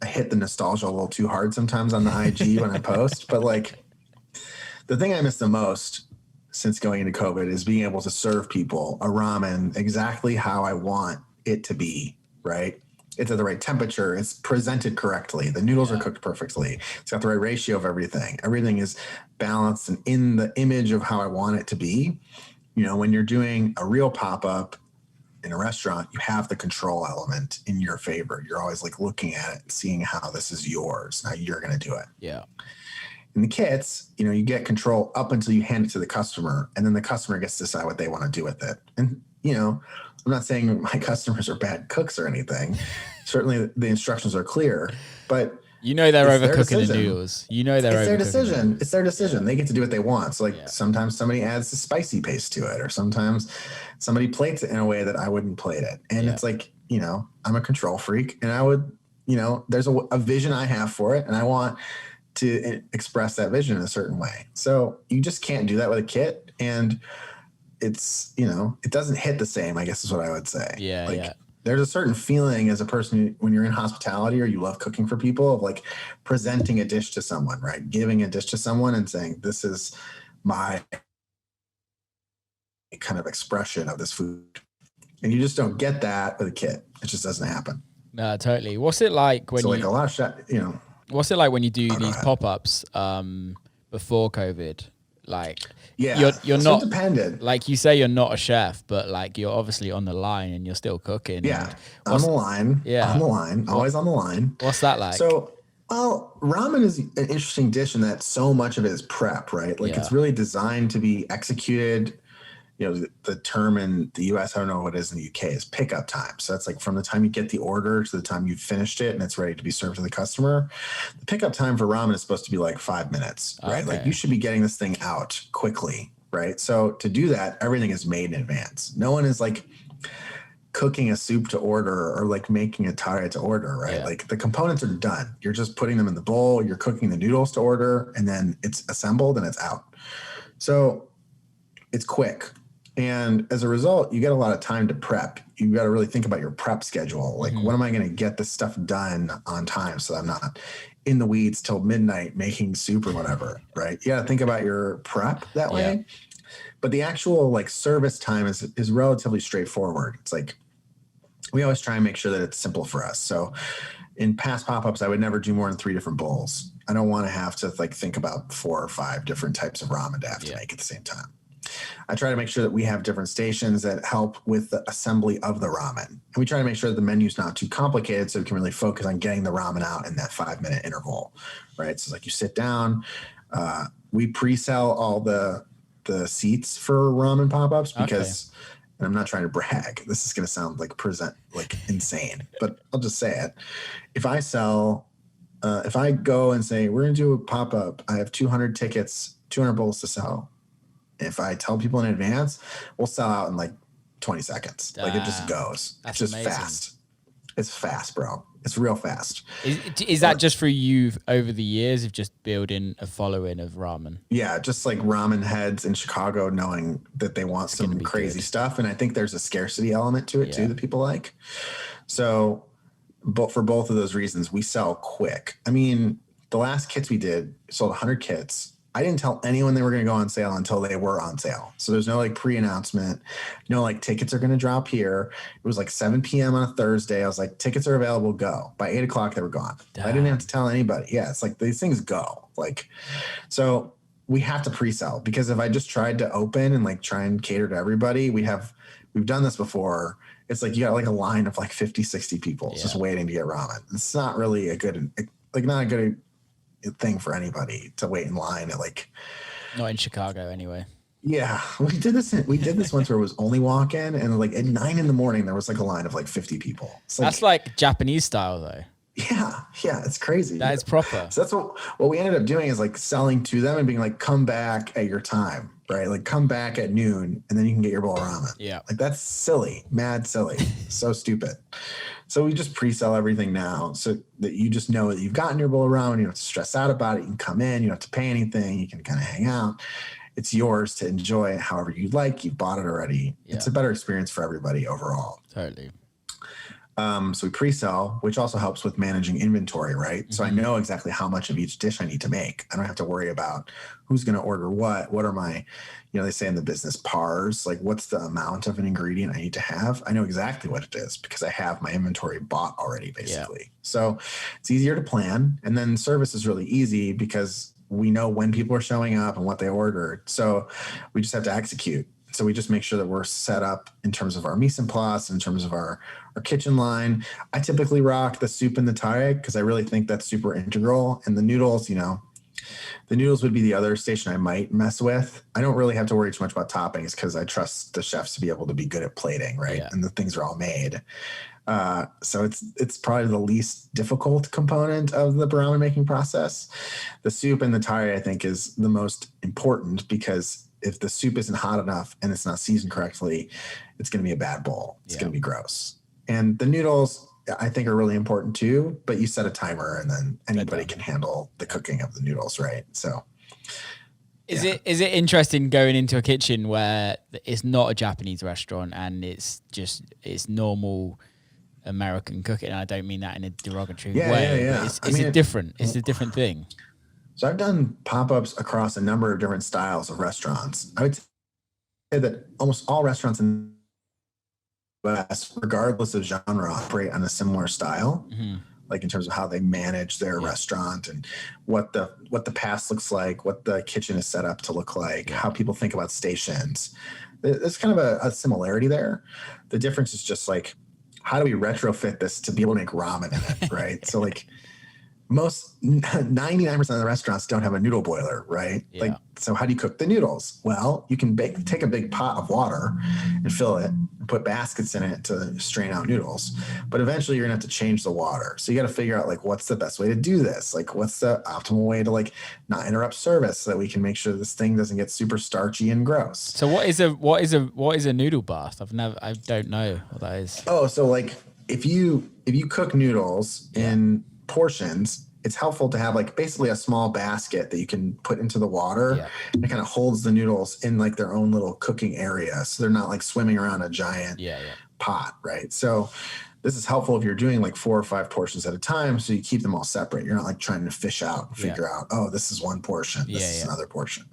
I hit the nostalgia a little too hard sometimes on the IG when I post, but like the thing I miss the most since going into COVID is being able to serve people a ramen exactly how I want it to be, right? It's at the right temperature. It's presented correctly. The noodles are cooked perfectly. It's got the right ratio of everything. Everything is balanced and in the image of how I want it to be. You know, when you're doing a real pop-up in a restaurant, you have the control element in your favor. You're always like looking at it and seeing how this is yours. Now you're going to do it. Yeah. In the kits, you know, you get control up until you hand it to the customer, and then the customer gets to decide what they want to do with it. And, you know, I'm not saying my customers are bad cooks or anything. Certainly the instructions are clear, but you know they're overcooking the noodles. You know they're it's their decision. It's their decision. They get to do what they want. So like sometimes somebody adds the spicy paste to it, or sometimes somebody plates it in a way that I wouldn't plate it. And it's like, you know, I'm a control freak, and I would, you know, there's a vision I have for it, and I want to express that vision in a certain way. So you just can't do that with a kit, and it's, you know, it doesn't hit the same, I guess is what I would say. There's a certain feeling as a person when you're in hospitality or you love cooking for people of like presenting a dish to someone, right? Giving a dish to someone and saying, this is my kind of expression of this food. And you just don't get that with a kit. It just doesn't happen. No, totally. What's it like when like a lot of you know, what's it like when you do these pop-ups before COVID? Like, you're not dependent. Like you say, you're not a chef, but like you're obviously on the line and you're still cooking. Yeah, on the line. Yeah, on the line. Always on the line. What's that like? So, well, ramen is an interesting dish in that so much of it is prep, right? Like it's really designed to be executed. You know, the term in the US, I don't know what it is in the UK, is pickup time. So that's like from the time you get the order to the time you've finished it and it's ready to be served to the customer. The pickup time for ramen is supposed to be like 5 minutes, right? Okay. Like you should be getting this thing out quickly, right? So to do that, everything is made in advance. No one is like cooking a soup to order or like making a tare to order, right? Like the components are done. You're just putting them in the bowl, you're cooking the noodles to order, and then it's assembled and it's out. So it's quick. And as a result, you get a lot of time to prep. You got to really think about your prep schedule. Like, when am I going to get this stuff done on time so I'm not in the weeds till midnight making soup or whatever, right? You got to think about your prep that way. But the actual like service time is relatively straightforward. It's like we always try and make sure that it's simple for us. So in past pop-ups, I would never do more than 3 different bowls. I don't want to have to like think about 4 or 5 different types of ramen to have to make at the same time. I try to make sure that we have different stations that help with the assembly of the ramen. And we try to make sure that the menu's not too complicated so we can really focus on getting the ramen out in that 5-minute interval, right? So it's like you sit down, we pre-sell all the seats for ramen pop-ups because, and I'm not trying to brag, this is going to sound like insane, but I'll just say it. If I go and say, we're going to do a pop-up, I have 200 tickets, 200 bowls to sell. If I tell people in advance, we'll sell out in like 20 seconds. Like it just goes. It's just amazing. Fast. It's fast, bro. It's real fast. Is that just for you over the years of just building a following of ramen? Yeah, just like ramen heads in Chicago knowing that they want some crazy stuff. And I think there's a scarcity element to it too that people like. So, but for both of those reasons, we sell quick. I mean, the last kits we did sold 100 kits. I didn't tell anyone they were going to go on sale until they were on sale. So there's no like pre-announcement, no like tickets are going to drop here. It was like 7 p.m. on a Thursday. I was like, tickets are available, go. By 8 o'clock, they were gone. I didn't have to tell anybody. Yeah, it's like these things go. Like, so we have to pre-sell, because if I just tried to open and like try and cater to everybody, we've done this before. It's like you got like a line of like 50, 60 people just waiting to get ramen. It's not really not a good thing for anybody to wait in line at like. Not in Chicago anyway. Yeah, we did this once where it was only walk-in, and like at 9 a.m. there was like a line of like 50 people. That's like Japanese style though. Yeah, it's crazy. That is proper. So that's what we ended up doing, is like selling to them and being like, come back at your time, right? Like come back at noon and then you can get your bowl of ramen. Yeah. Like that's silly, mad silly, so stupid. So we just pre-sell everything now so that you just know that you've gotten your bowl of ramen. You don't have to stress out about it. You can come in, you don't have to pay anything. You can kind of hang out. It's yours to enjoy however you like. You've bought it already. Yeah. It's a better experience for everybody overall. Totally. So we pre-sell, which also helps with managing inventory, right? Mm-hmm. So I know exactly how much of each dish I need to make. I don't have to worry about who's going to order what are my, they say in the business pars, like what's the amount of an ingredient I need to have? I know exactly what it is because I have my inventory bought already, basically. Yeah. So it's easier to plan. And then service is really easy because we know when people are showing up and what they ordered. So we just have to execute. So we just make sure that we're set up in terms of our mise en place, in terms of our kitchen line. I typically rock the soup and the taille because I really think that's super integral. And the noodles, the noodles would be the other station I might mess with. I don't really have to worry too much about toppings because I trust the chefs to be able to be good at plating, right? Yeah. And the things are all made. So it's probably the least difficult component of the ramen making process. The soup and the taille, I think, is the most important because if the soup isn't hot enough and it's not seasoned correctly, it's going to be a bad bowl. It's going to be gross. And the noodles, I think, are really important too, but you set a timer and then anybody can handle the cooking of the noodles, right? So is it interesting going into a kitchen where it's not a Japanese restaurant and it's normal American cooking? And I don't mean that in a derogatory way. Yeah. But it's a different thing. So I've done pop-ups across a number of different styles of restaurants. I would say that almost all restaurants in the US, regardless of genre, operate on a similar style, like in terms of how they manage their restaurant and what the past looks like, what the kitchen is set up to look like, how people think about stations. There's kind of a similarity there. The difference is just like, how do we retrofit this to be able to make ramen in it, right? So like, most 99% of the restaurants don't have a noodle boiler, right? Yeah. Like, so how do you cook the noodles? Well, you can take a big pot of water and fill it and put baskets in it to strain out noodles. But eventually you're gonna have to change the water. So you got to figure out like, what's the best way to do this? Like, what's the optimal way to like not interrupt service so that we can make sure this thing doesn't get super starchy and gross. So what is a noodle bath? I don't know what that is. Oh, so like if you cook noodles in portions, it's helpful to have like basically a small basket that you can put into the water and it kind of holds the noodles in like their own little cooking area. So they're not like swimming around a giant pot, right? So this is helpful if you're doing like 4 or 5 portions at a time. So you keep them all separate. You're not like trying to fish out and figure out, oh, this is one portion. This is another portion.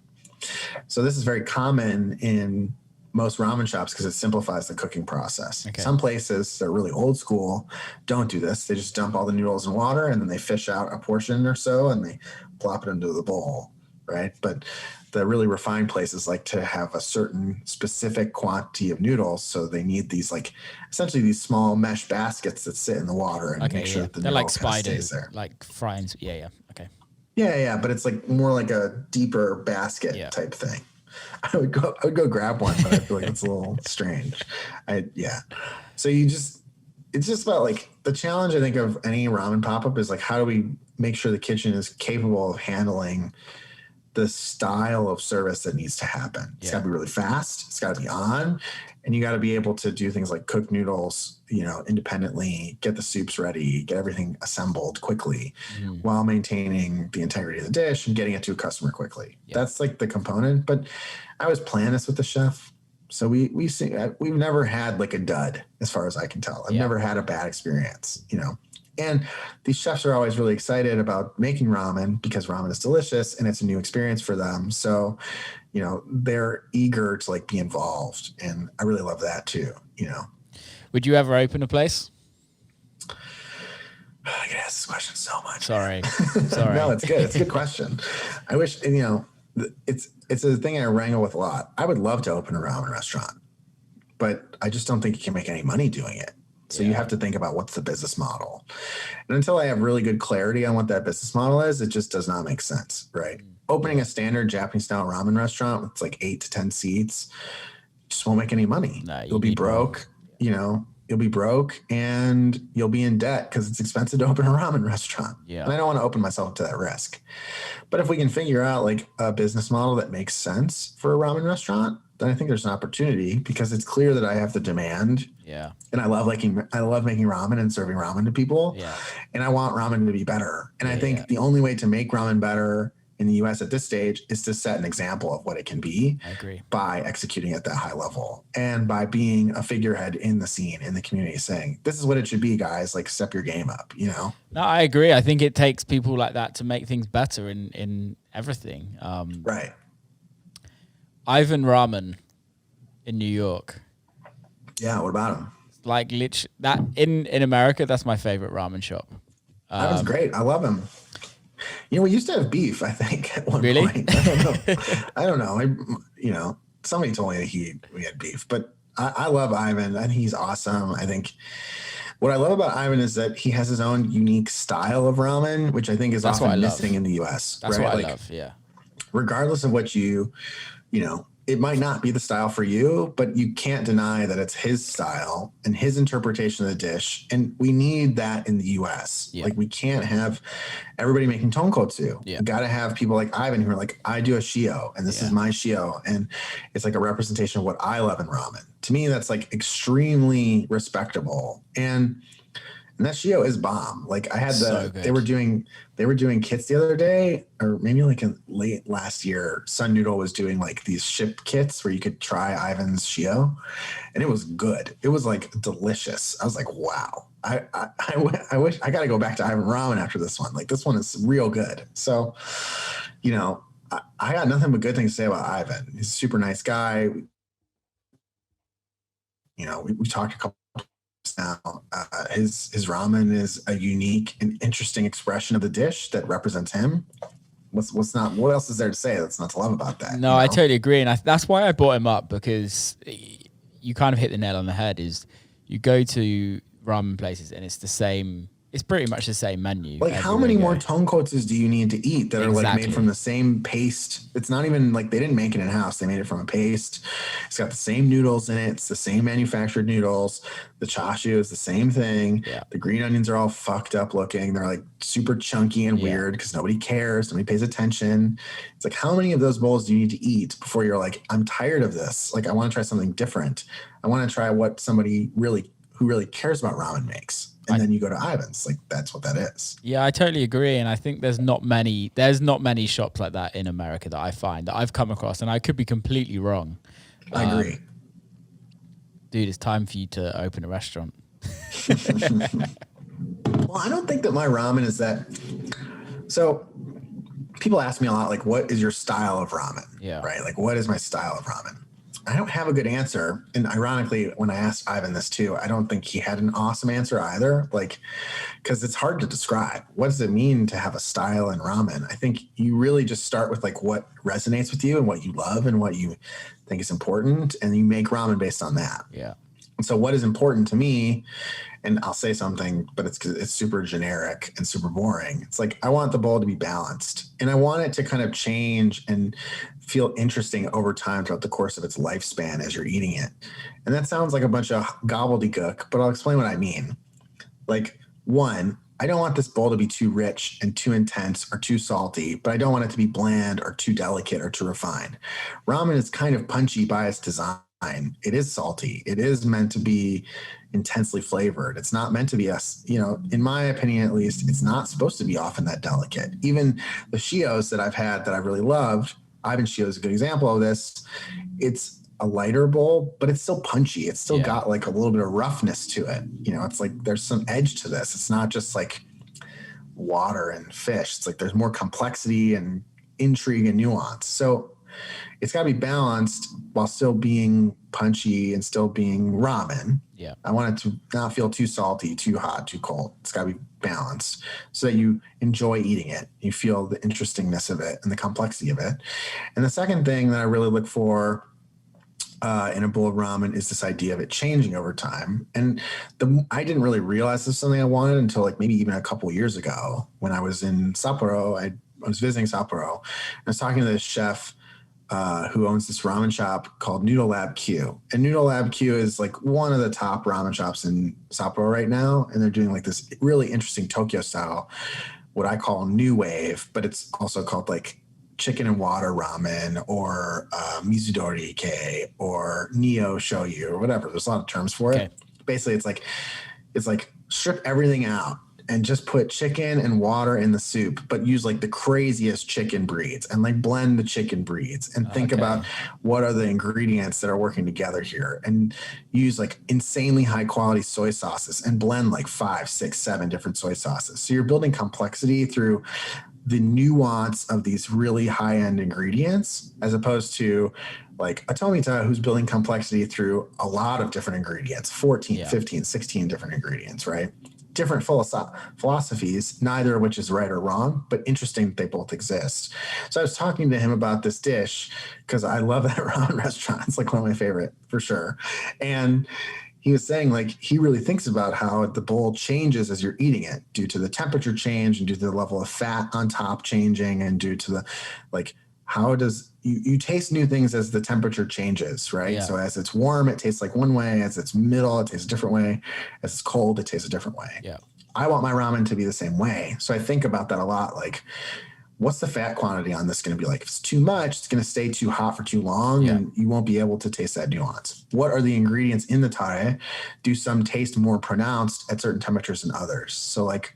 So this is very common in most ramen shops because it simplifies the cooking process. Okay. Some places that are really old school don't do this. They just dump all the noodles in water and then they fish out a portion or so and they plop it into the bowl, right? But the really refined places like to have a certain specific quantity of noodles, so they need these like essentially these small mesh baskets that sit in the water and make sure that the they're noodle like spiders, stays there. like frying. Okay. Yeah, but it's like more like a deeper basket type thing. I would go grab one, but I feel like it's a little strange. So it's just about like the challenge I think of any ramen pop-up is like, how do we make sure the kitchen is capable of handling the style of service that needs to happen? It's got to be really fast. It's got to be on. And you got to be able to do things like cook noodles, independently, get the soups ready, get everything assembled quickly while maintaining the integrity of the dish and getting it to a customer quickly. Yeah. That's like the component. But I always plan this with the chef. So we've never had like a dud as far as I can tell. I've never had a bad experience, And these chefs are always really excited about making ramen because ramen is delicious and it's a new experience for them. So, they're eager to like be involved. And I really love that too, Would you ever open a place? I get asked this question so much. Sorry. No, it's good. It's a good question. I wish, it's a thing I wrangle with a lot. I would love to open a ramen restaurant, but I just don't think you can make any money doing it. So you have to think about what's the business model. And until I have really good clarity on what that business model is, it just does not make sense, right? Opening a standard Japanese style ramen restaurant with like 8 to 10 seats just won't make any money. No, you'll be broke, you'll be broke and you'll be in debt because it's expensive to open a ramen restaurant. Yeah. And I don't want to open myself to that risk. But if we can figure out like a business model that makes sense for a ramen restaurant, then I think there's an opportunity because it's clear that I have the demand. Yeah. And I love making ramen and serving ramen to people. Yeah. And I want ramen to be better. And I think the only way to make ramen better in the US at this stage is to set an example of what it can be. I agree. By executing at that high level and by being a figurehead in the scene, in the community, saying, this is what it should be, guys, like step your game up, No, I agree. I think it takes people like that to make things better in everything. Right. Ivan Ramen in New York. Yeah, what about him? Like literally that in America, that's my favorite ramen shop. That was great. I love him. We used to have beef, I think, at one point. I don't know. Somebody told me we had beef, but I love Ivan and he's awesome. I think what I love about Ivan is that he has his own unique style of ramen, which I think is often missing in the US. That's what I love. Yeah. Regardless of what it might not be the style for you, but you can't deny that it's his style and his interpretation of the dish. And we need that in the US. Yeah. Like we can't have everybody making tonkotsu. Yeah. You got to have people like Ivan who are like, I do a shio and this is my shio. And it's like a representation of what I love in ramen. To me, that's like extremely respectable. And that shio is bomb. Like I had they were doing kits the other day, or maybe like in late last year. Sun Noodle was doing like these ship kits where you could try Ivan's shio, and it was good. It was like delicious. I was like, wow. I wish I got to go back to Ivan Ramen after this one. Like this one is real good. So, I got nothing but good things to say about Ivan. He's a super nice guy. We talked a couple now. His ramen is a unique and interesting expression of the dish that represents him. What else is there to say that's not to love about that? No, I totally agree. And that's why I brought him up, because you kind of hit the nail on the head. Is you go to ramen places and it's the same. It's pretty much the same menu. Like how many more tonkotsus do you need to eat that are like made from the same paste? It's not even like they didn't make it in house. They made it from a paste. It's got the same noodles in it. It's the same manufactured noodles. The chashu is the same thing. Yeah. The green onions are all fucked up looking. They're like super chunky and weird because nobody cares. Nobody pays attention. It's like, how many of those bowls do you need to eat before you're like, I'm tired of this. Like I want to try something different. I want to try what somebody who really cares about ramen makes. And then you go to Ivan's. Like that's what that is. Yeah, I totally agree. And I think there's not many shops like that in America that I find, that I've come across, and I could be completely wrong. I agree. Dude, it's time for you to open a restaurant. Well, I don't think that my ramen is that. So people ask me a lot, like, what is your style of ramen? Yeah. Right? Like, what is my style of ramen? I don't have a good answer. And ironically, when I asked Ivan this too, I don't think he had an awesome answer either. Like, because it's hard to describe. What does it mean to have a style in ramen? I think you really just start with like what resonates with you and what you love and what you think is important. And you make ramen based on that. Yeah. And so what is important to me, and I'll say something, but it's super generic and super boring. It's like, I want the bowl to be balanced, and I want it to kind of change and feel interesting over time throughout the course of its lifespan as you're eating it. And that sounds like a bunch of gobbledygook, but I'll explain what I mean. Like, one, I don't want this bowl to be too rich and too intense or too salty, but I don't want it to be bland or too delicate or too refined. Ramen is kind of punchy by its design. It is salty. It is meant to be intensely flavored. It's not meant to be in my opinion, at least, it's not supposed to be often that delicate. Even the shios that I've had that I really loved, Ivan shio is a good example of this. It's a lighter bowl, but it's still punchy. It's still got like a little bit of roughness to it. It's like there's some edge to this. It's not just like water and fish. It's like there's more complexity and intrigue and nuance. So it's got to be balanced while still being punchy and still being ramen. Yeah. I want it to not feel too salty, too hot, too cold. It's got to be balanced so that you enjoy eating it. You feel the interestingness of it and the complexity of it. And the second thing that I really look for in a bowl of ramen is this idea of it changing over time. And I didn't really realize this is something I wanted until like maybe even a couple of years ago when I was in Sapporo. I was visiting Sapporo. I was talking to this chef who owns this ramen shop called Noodle Lab Q. And Noodle Lab Q is like one of the top ramen shops in Sapporo right now. And they're doing like this really interesting Tokyo style, what I call new wave, but it's also called like chicken and water ramen or Mizudori Ike or Neo Shoyu or whatever. There's a lot of terms for it. Basically, it's like strip everything out and just put chicken and water in the soup, but use like the craziest chicken breeds and like blend the chicken breeds and think about what are the ingredients that are working together here and use like insanely high quality soy sauces and blend like 5, 6, 7 different soy sauces. So you're building complexity through the nuance of these really high-end ingredients as opposed to like a Tomita who's building complexity through a lot of different ingredients, 14, 15, 16 different ingredients, right? Different philosophies, neither of which is right or wrong, but interesting that they both exist. So I was talking to him about this dish because I love that ramen restaurant. It's like one of my favorite for sure. And he was saying like he really thinks about how the bowl changes as you're eating it due to the temperature change and due to the level of fat on top changing and due to the like how does you taste new things as the temperature changes, right? So as it's warm, it tastes like one way. As it's middle, it tastes a different way. As it's cold, it tastes a different way. Yeah. I want my ramen to be the same way. So I think about that a lot. Like, what's the fat quantity on this going to be like? If it's too much, it's going to stay too hot for too long and you won't be able to taste that nuance. What are the ingredients in the tare? Do some taste more pronounced at certain temperatures than others? So like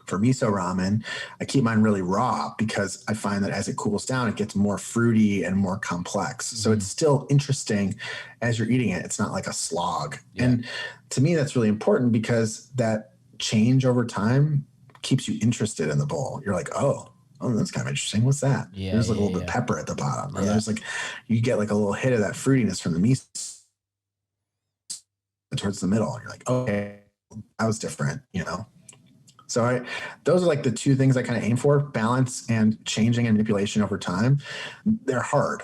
for miso ramen, I keep mine really raw because I find that as it cools down, it gets more fruity and more complex. So it's still interesting as you're eating it. It's not like a slog. And to me, that's really important because that change over time keeps you interested in the bowl. You're like, oh, that's kind of interesting. What's that? There's like a little bit of pepper at the bottom. Or there's like, you get like a little hit of that fruitiness from the miso towards the middle. And you're like, okay, that was different, you know? So those are like the two things I kind of aim for: balance and changing and manipulation over time. They're hard.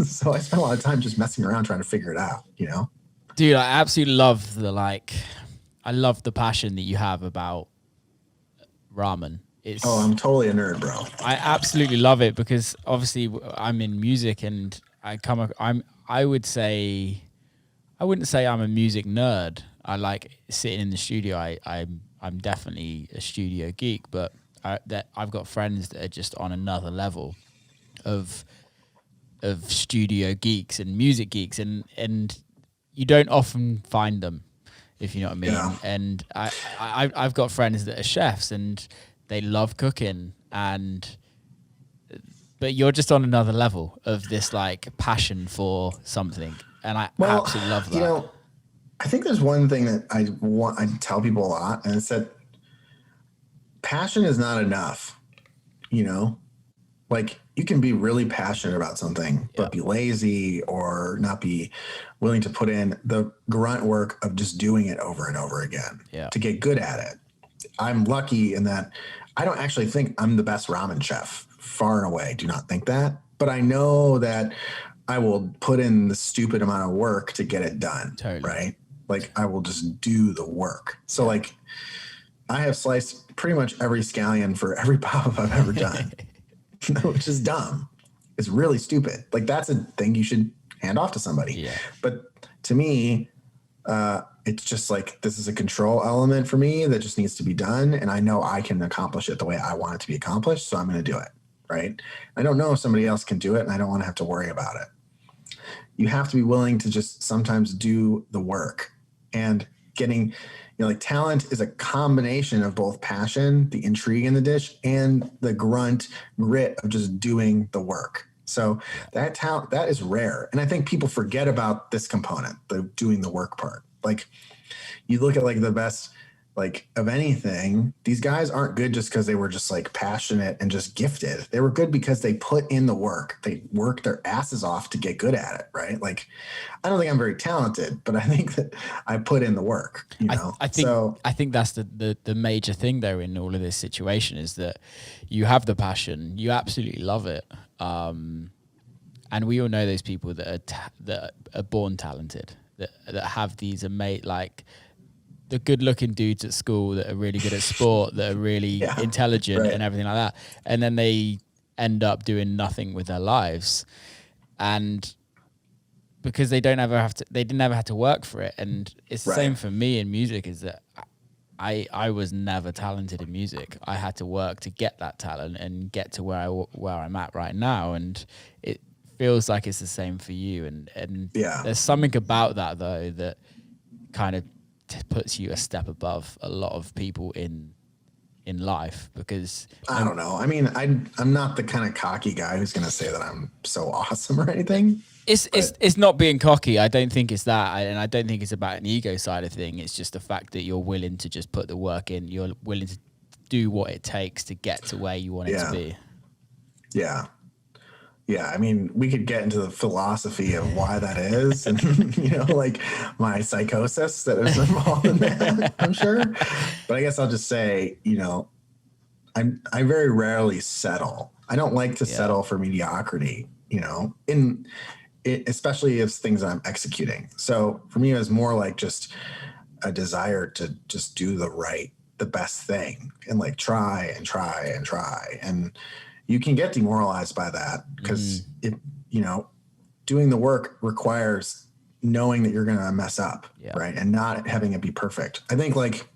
So I spend a lot of time just messing around trying to figure it out, you know? Dude, I absolutely love I love the passion that you have about ramen. I'm totally a nerd, bro. I absolutely love it because obviously I'm in music and I wouldn't say I'm a music nerd. I like sitting in the studio. I'm definitely a studio geek, but I've got friends that are just on another level of studio geeks and music geeks, and you don't often find them, if you know what I mean. Yeah. And I've got friends that are chefs and they love cooking, but you're just on another level of this like passion for something, and I absolutely love that. You know, I think there's one thing that I tell people a lot, and it's that passion is not enough. You know, like you can be really passionate about something, but be lazy or not be willing to put in the grunt work of just doing it over and over again to get good at it. I'm lucky in that I don't actually think I'm the best ramen chef, far and away. Do not think that, but I know that I will put in the stupid amount of work to get it done. Totally. Right? Like I will just do the work. So like I have sliced pretty much every scallion for every pop-up I've ever done, which is dumb. It's really stupid. Like that's a thing you should hand off to somebody. Yeah. But to me, it's just like, this is a control element for me that just needs to be done. And I know I can accomplish it the way I want it to be accomplished. So I'm going to do it. Right. I don't know if somebody else can do it and I don't want to have to worry about it. You have to be willing to just sometimes do the work and getting, like talent is a combination of both passion, the intrigue in the dish, and the grunt grit of just doing the work. So that talent, that is rare. And I think people forget about this component, the doing the work part. Like you look at like the best like of anything, these guys aren't good just because they were just like passionate and just gifted. They were good because they put in the work. They worked their asses off to get good at it, right? Like, I don't think I'm very talented, but I think that I put in the work, you know? I think that's the major thing though in all of this situation is that you have the passion, you absolutely love it. And we all know those people that are born talented, that have these amazing, like the good-looking dudes at school that are really good at sport, that are really intelligent and everything like that, and then they end up doing nothing with their lives, and because they didn't ever have to work for it. And it's the same for me in music. Is that I was never talented in music. I had to work to get that talent and get to where I'm at right now, and it feels like it's the same for you. And there's something about that though that kind of puts you a step above a lot of people in life, because I don't know. I mean, I'm not the kind of cocky guy who's going to say that I'm so awesome or anything. It's not being cocky. I don't think it's that, and I don't think it's about an ego side of thing. It's just the fact that you're willing to just put the work in. You're willing to do what it takes to get to where you want it to be. Yeah. Yeah, I mean, we could get into the philosophy of why that is, and like my psychosis that is involved in that, I'm sure. But I guess I'll just say, I very rarely settle. I don't like to settle for mediocrity, especially if things I'm executing. So for me, it was more like just a desire to just do the best thing, and like try and try and try. And you can get demoralized by that because doing the work requires knowing that you're going to mess up, right? And not having it be perfect. I think like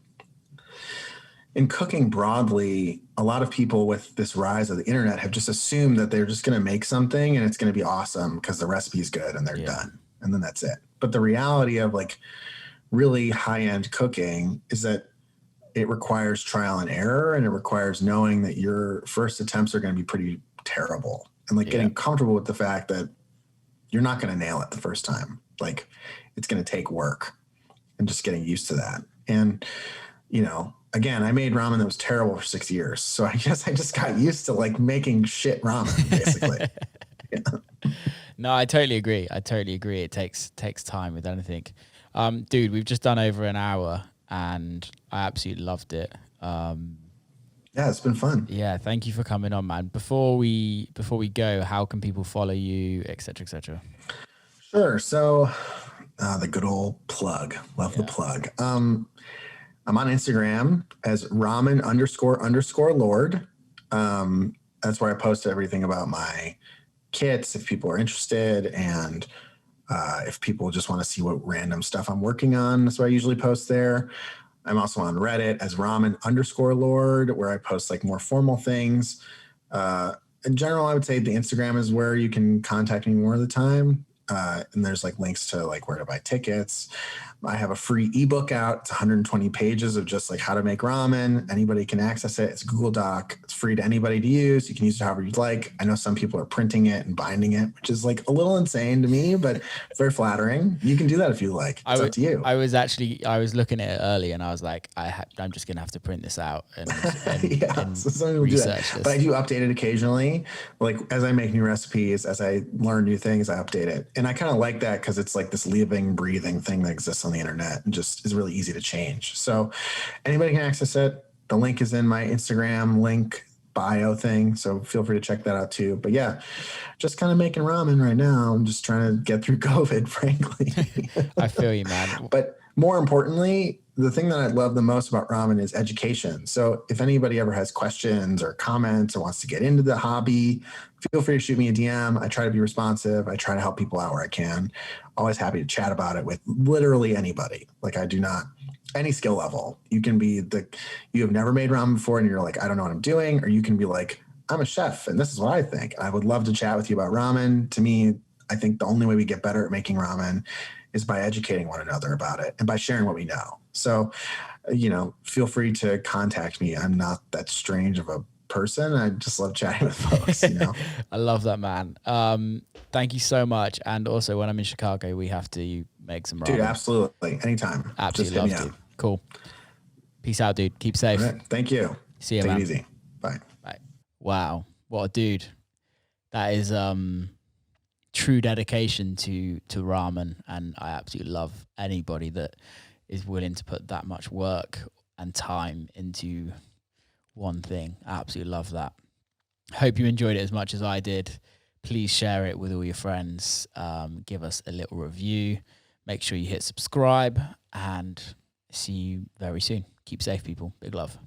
in cooking broadly, a lot of people with this rise of the internet have just assumed that they're just going to make something and it's going to be awesome because the recipe is good and they're done. And then that's it. But the reality of like really high-end cooking is that it requires trial and error, and it requires knowing that your first attempts are going to be pretty terrible, and like getting comfortable with the fact that you're not going to nail it the first time. Like it's going to take work, and just getting used to that. And, again, I made ramen that was terrible for 6 years. So I guess I just got used to like making shit ramen basically. No, I totally agree. It takes time with anything. Dude, we've just done over an hour, and I absolutely loved it. Yeah, it's been fun. Yeah, thank you for coming on, man. Before we go, how can people follow you, et cetera, et cetera? Sure. So the good old plug. Love the plug. I'm on Instagram as Ramen__Lord. That's where I post everything about my kits if people are interested, and if people just want to see what random stuff I'm working on. That's what I usually post there. I'm also on Reddit as Ramen_Lord, where I post like more formal things. In general, I would say the Instagram is where you can contact me more of the time. And there's like links to like where to buy tickets. I have a free ebook out. It's 120 pages of just like how to make ramen. Anybody can access it. It's a Google Doc. It's free to anybody to use. You can use it however you'd like. I know some people are printing it and binding it, which is like a little insane to me, but very flattering. You can do that if you like. It's up to you. I was looking at it early, and I was like, I'm just going to have to print this out and so research this. But I do update it occasionally. Like as I make new recipes, as I learn new things, I update it. And I kind of like that because it's like this living, breathing thing that exists on the internet and just is really easy to change. So anybody can access it. The link is in my Instagram link bio thing. So feel free to check that out too. But yeah, just kind of making ramen right now. I'm just trying to get through COVID, frankly. I feel you, man. But more importantly, the thing that I love the most about ramen is education. So if anybody ever has questions or comments or wants to get into the hobby, feel free to shoot me a DM. I try to be responsive. I try to help people out where I can. Always happy to chat about it with literally anybody. Like I do not, any skill level. You can be you have never made ramen before and you're like, I don't know what I'm doing. Or you can be like, I'm a chef and this is what I think. I would love to chat with you about ramen. To me, I think the only way we get better at making ramen is by educating one another about it and by sharing what we know. So, feel free to contact me. I'm not that strange of a person. I just love chatting with folks, I love that, man. Thank you so much. And also when I'm in Chicago, we have to make some ramen. Dude, absolutely. Anytime. Absolutely love to. Cool. Peace out, dude. Keep safe. All right. Thank you. See you, Take man. it easy. Bye. Bye. Wow. What a dude. That is true dedication to ramen. And I absolutely love anybody that is willing to put that much work and time into one thing. I absolutely love that. Hope you enjoyed it as much as I did. Please share it with all your friends. Give us a little review. Make sure you hit subscribe, and see you very soon. Keep safe, people. Big love.